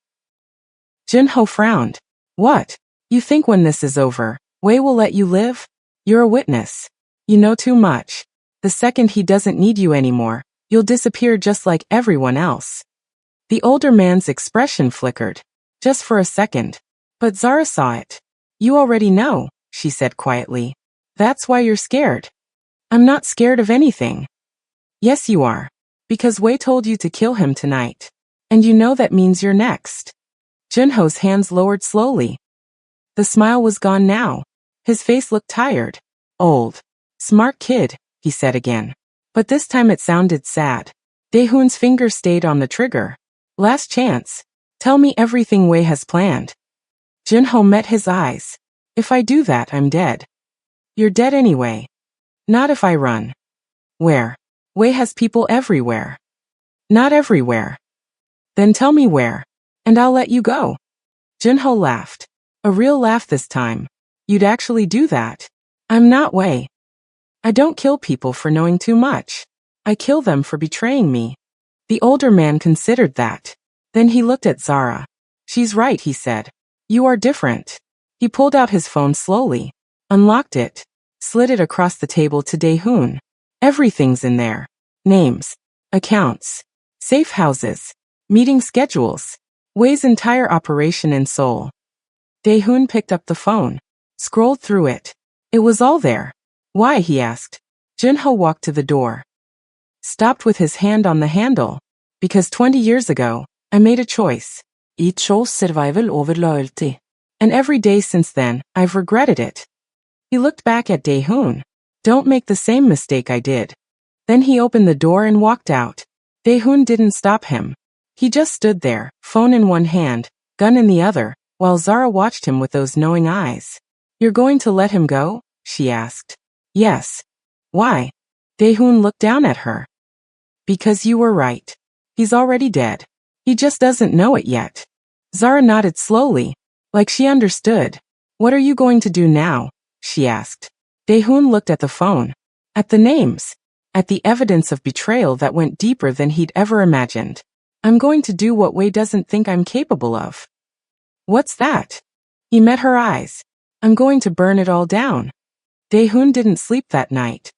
[SPEAKER 1] Junho frowned. What? You think when this is over, Wei will let you live? You're a witness. You know too much. The second he doesn't need you anymore, you'll disappear just like everyone else. The older man's expression flickered. Just for a second. But Zara saw it. You already know, she said quietly. That's why you're scared. I'm not scared of anything. Yes, you are. Because Wei told you to kill him tonight. And you know that means you're next. Junho's hands lowered slowly. The smile was gone now. His face looked tired. Old. Smart kid, he said again. But this time it sounded sad. Dae-hoon's finger stayed on the trigger. Last chance. Tell me everything Wei has planned. Junho met his eyes. If I do that, I'm dead. You're dead anyway. Not if I run. Where? Wei has people everywhere. Not everywhere. Then tell me where. And I'll let you go. Junho laughed. A real laugh this time. You'd actually do that. I'm not Wei. I don't kill people for knowing too much. I kill them for betraying me. The older man considered that. Then he looked at Zara. She's right, he said. You are different. He pulled out his phone slowly, unlocked it, slid it across the table to Dae-hoon. Everything's in there. Names, accounts, safe houses, meeting schedules, Wei's entire operation in Seoul. Dae-hoon picked up the phone, scrolled through it. It was all there. Why, he asked. Junho walked to the door. Stopped with his hand on the handle. Because 20 years ago, I made a choice. I chose survival over loyalty. And every day since then, I've regretted it. He looked back at Dae-hoon. Don't make the same mistake I did. Then he opened the door and walked out. Dae-hoon didn't stop him. He just stood there, phone in one hand, gun in the other, while Zara watched him with those knowing eyes. You're going to let him go? She asked. Yes. Why? Dae-hoon looked down at her. Because you were right. He's already dead. He just doesn't know it yet. Zara nodded slowly, like she understood. What are you going to do now? She asked. Dae-hoon looked at the phone. At the names. At the evidence of betrayal that went deeper than he'd ever imagined. I'm going to do what Wei doesn't think I'm capable of. What's that? He met her eyes. I'm going to burn it all down. Dae-hoon didn't sleep that night.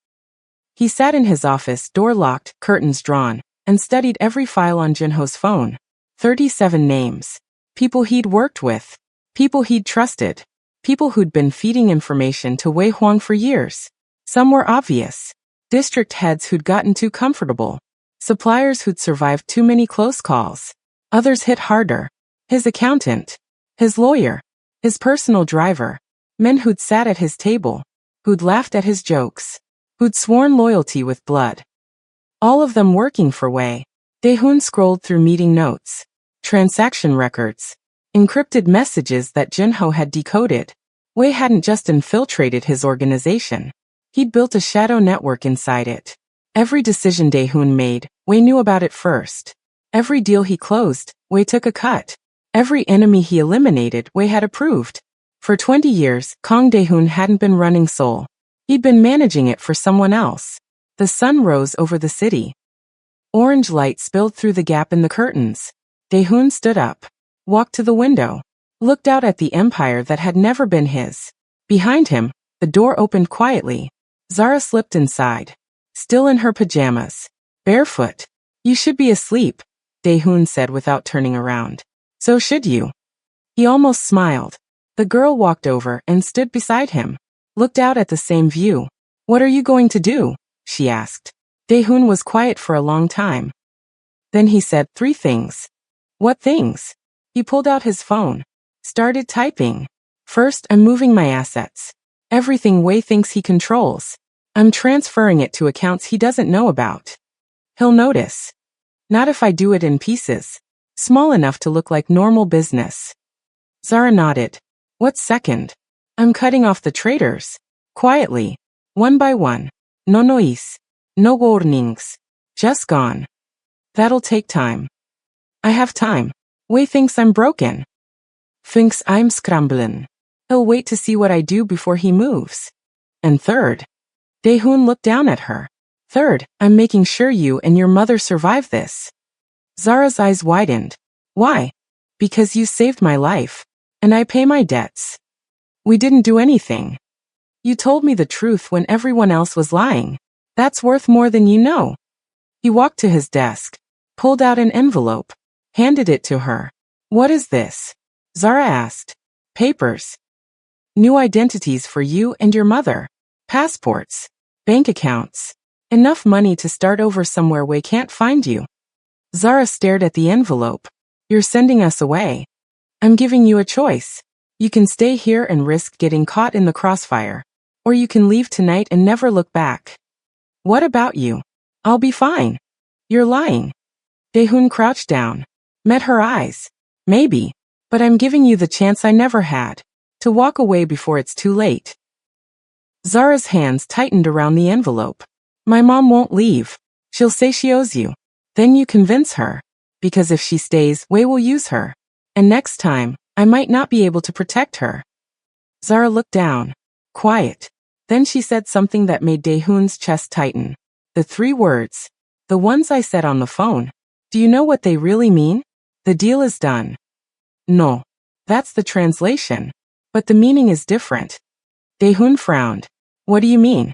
[SPEAKER 1] He sat in his office, door locked, curtains drawn, and studied every file on Jinho's phone. 37 names. People he'd worked with. People he'd trusted. People who'd been feeding information to Wei Huang for years. Some were obvious. District heads who'd gotten too comfortable. Suppliers who'd survived too many close calls. Others hit harder. His accountant. His lawyer. His personal driver. Men who'd sat at his table. Who'd laughed at his jokes. Who'd sworn loyalty with blood. All of them working for Wei. Dae-hoon scrolled through meeting notes. Transaction records. Encrypted messages that Jinho had decoded. Wei hadn't just infiltrated his organization. He'd built a shadow network inside it. Every decision Dae-hoon made, Wei knew about it first. Every deal he closed, Wei took a cut. Every enemy he eliminated, Wei had approved. For 20 years, Kang Dae-hoon hadn't been running Seoul. He'd been managing it for someone else. The sun rose over the city. Orange light spilled through the gap in the curtains. Dae-hoon stood up, walked to the window, looked out at the empire that had never been his. Behind him, the door opened quietly. Zara slipped inside, still in her pajamas, barefoot. You should be asleep, Dae-hoon said without turning around. So should you. He almost smiled. The girl walked over and stood beside him, looked out at the same view. What are you going to do? She asked. Dae-hoon was quiet for a long time. Then he said 3 things. What things? He pulled out his phone, started typing. First, I'm moving my assets. Everything Wei thinks he controls. I'm transferring it to accounts he doesn't know about. He'll notice. Not if I do it in pieces. Small enough to look like normal business. Zara nodded. What's second? I'm cutting off the traitors. Quietly. One by one. No noise. No warnings. Just gone. That'll take time. I have time. Wei thinks I'm broken. Thinks I'm scrambling. He'll wait to see what I do before he moves. And third. Dae-hoon looked down at her. Third, I'm making sure you and your mother survive this. Zara's eyes widened. Why? Because you saved my life. And I pay my debts. We didn't do anything. You told me the truth when everyone else was lying. That's worth more than you know. He walked to his desk, pulled out an envelope, handed it to her. What is this? Zara asked. Papers. New identities for you and your mother. Passports. Bank accounts. Enough money to start over somewhere Wei can't find you. Zara stared at the envelope. You're sending us away. I'm giving you a choice. You can stay here and risk getting caught in the crossfire. Or you can leave tonight and never look back. What about you? I'll be fine. You're lying. Dae-hoon crouched down, met her eyes. Maybe, but I'm giving you the chance I never had. To walk away before it's too late. Zara's hands tightened around the envelope. My mom won't leave. She'll say she owes you. Then you convince her. Because if she stays, Wei will use her. And next time, I might not be able to protect her. Zara looked down. Quiet. Then she said something that made Dae-hoon's chest tighten. The 3 words. The ones I said on the phone. Do you know what they really mean? The deal is done. No. That's the translation. But the meaning is different. Dae-hoon frowned. What do you mean?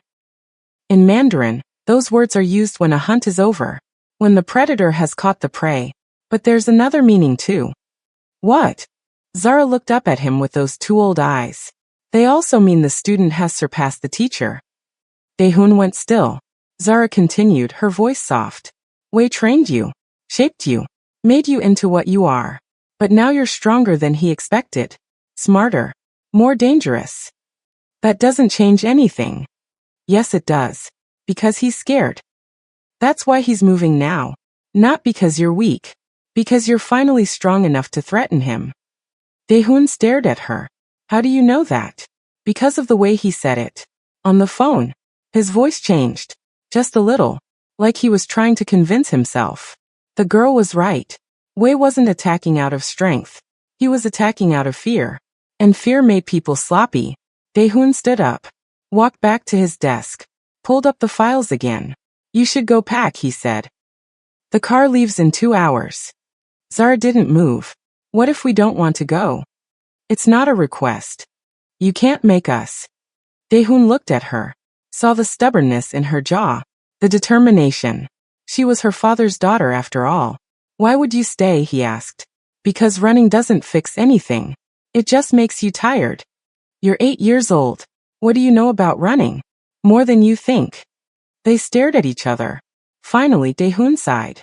[SPEAKER 1] In Mandarin, those words are used when a hunt is over. When the predator has caught the prey. But there's another meaning too. What? Zara looked up at him with those 2 old eyes. They also mean the student has surpassed the teacher. Dae-hoon went still. Zara continued, her voice soft. Wei trained you, shaped you, made you into what you are. But now you're stronger than he expected. Smarter. More dangerous. That doesn't change anything. Yes, it does. Because he's scared. That's why he's moving now. Not because you're weak. Because you're finally strong enough to threaten him. Dae-hoon stared at her. How do you know that? Because of the way he said it. On the phone. His voice changed. Just a little. Like he was trying to convince himself. The girl was right. Wei wasn't attacking out of strength. He was attacking out of fear. And fear made people sloppy. Dae-hoon stood up. Walked back to his desk. Pulled up the files again. You should go pack, he said. The car leaves in 2 hours. Zara didn't move. What if we don't want to go? It's not a request. You can't make us. Daehoon looked at her, saw the stubbornness in her jaw, the determination. She was her father's daughter after all. Why would you stay, he asked. Because running doesn't fix anything. It just makes you tired. You're 8 years old. What do you know about running? More than you think. They stared at each other. Finally, Daehoon sighed.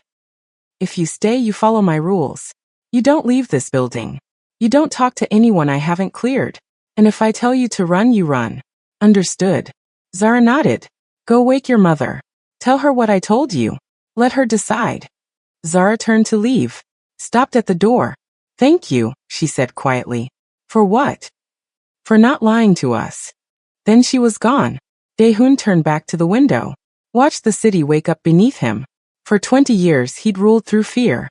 [SPEAKER 1] If you stay, you follow my rules. You don't leave this building. You don't talk to anyone I haven't cleared. And if I tell you to run, you run. Understood. Zara nodded. Go wake your mother. Tell her what I told you. Let her decide. Zara turned to leave. Stopped at the door. Thank you, she said quietly. For what? For not lying to us. Then she was gone. Daehoon turned back to the window. Watched the city wake up beneath him. For 20 years he'd ruled through fear.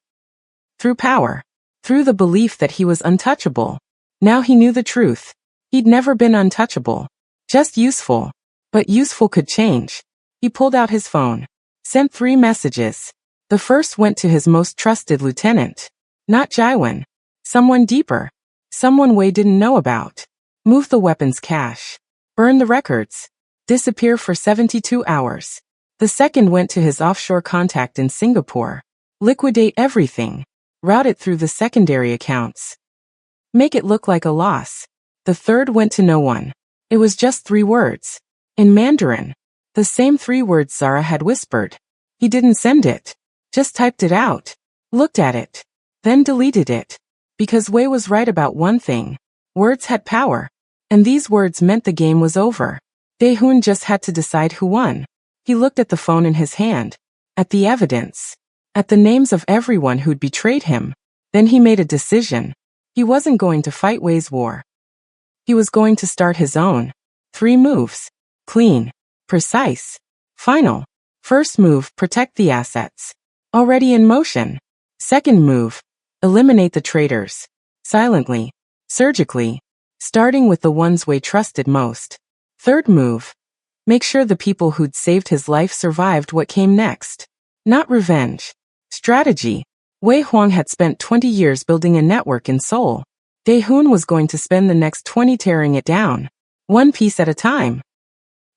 [SPEAKER 1] Through power. Through the belief that he was untouchable. Now he knew the truth. He'd never been untouchable. Just useful. But useful could change. He pulled out his phone. Sent 3 messages. The first went to his most trusted lieutenant. Not Jaiwan. Someone deeper. Someone Wei didn't know about. Move the weapons cache. Burn the records. Disappear for 72 hours. The second went to his offshore contact in Singapore. Liquidate everything. Route it through the secondary accounts. Make it look like a loss. The third went to no one. It was just 3 words. In Mandarin. The same 3 words Zara had whispered. He didn't send it. Just typed it out. Looked at it. Then deleted it. Because Wei was right about one thing. Words had power. And these words meant the game was over. Daehoon just had to decide who won. He looked at the phone in his hand. At the evidence. At the names of everyone who'd betrayed him. Then he made a decision. He wasn't going to fight Wei's war. He was going to start his own. 3 moves. Clean. Precise. Final. First move, protect the assets. Already in motion. Second move, eliminate the traitors. Silently. Surgically. Starting with the ones Wei trusted most. Third move, make sure the people who'd saved his life survived what came next. Not revenge. Strategy. Wei Huang had spent 20 years building a network in Seoul. Daehoon was going to spend the next 20 tearing it down. One piece at a time.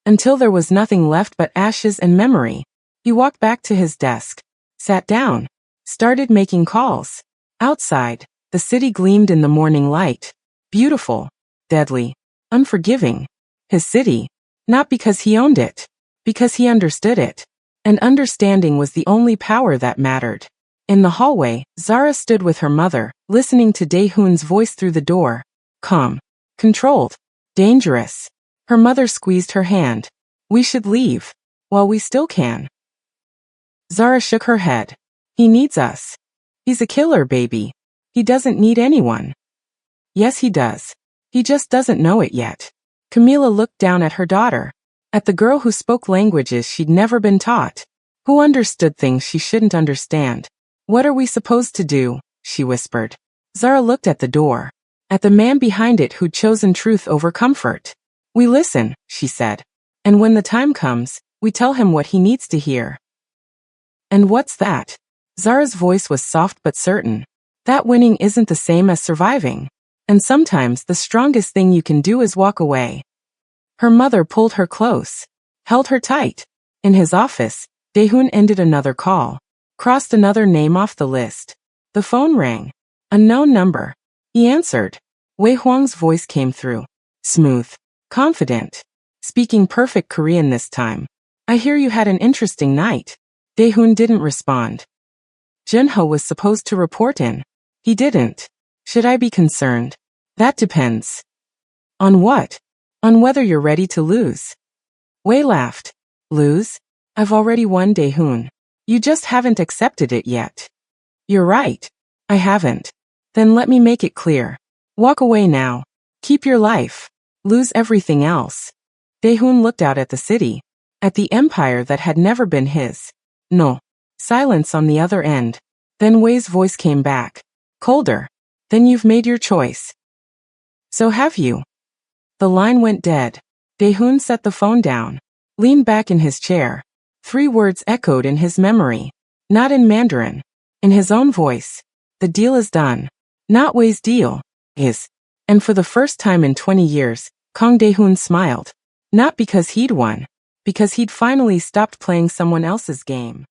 [SPEAKER 1] Until there was nothing left but ashes and memory. He walked back to his desk. Sat down. Started making calls. Outside, the city gleamed in the morning light. Beautiful. Deadly. Unforgiving. His city. Not because he owned it. Because he understood it. And understanding was the only power that mattered. In the hallway, Zara stood with her mother, listening to Daehoon's voice through the door. Calm. Controlled. Dangerous. Her mother squeezed her hand. We should leave. While we still can. Zara shook her head. He needs us. He's a killer, baby. He doesn't need anyone. Yes, he does. He just doesn't know it yet. Camila looked down at her daughter. At the girl who spoke languages she'd never been taught. Who understood things she shouldn't understand. What are we supposed to do? She whispered. Zara looked at the door. At the man behind it who'd chosen truth over comfort. We listen, she said. And when the time comes, we tell him what he needs to hear. And what's that? Zara's voice was soft but certain. That winning isn't the same as surviving. And sometimes the strongest thing you can do is walk away. Her mother pulled her close. Held her tight. In his office, Daehoon ended another call. Crossed another name off the list. The phone rang. Unknown number. He answered. Wei Huang's voice came through. Smooth. Confident. Speaking perfect Korean this time. I hear you had an interesting night. Daehoon didn't respond. Junho was supposed to report in. He didn't. Should I be concerned? That depends. On what? On whether you're ready to lose. Wei laughed. Lose? I've already won, Daehoon. You just haven't accepted it yet. You're right. I haven't. Then let me make it clear. Walk away now. Keep your life. Lose everything else. Daehoon looked out at the city. At the empire that had never been his. No. Silence on the other end. Then Wei's voice came back. Colder. Then you've made your choice. So have you. The line went dead. Daehoon set the phone down. Leaned back in his chair. 3 words echoed in his memory. Not in Mandarin. In his own voice. The deal is done. Not Wei's deal. Is. And for the first time in 20 years, Kang Dae-hoon smiled. Not because he'd won. Because he'd finally stopped playing someone else's game.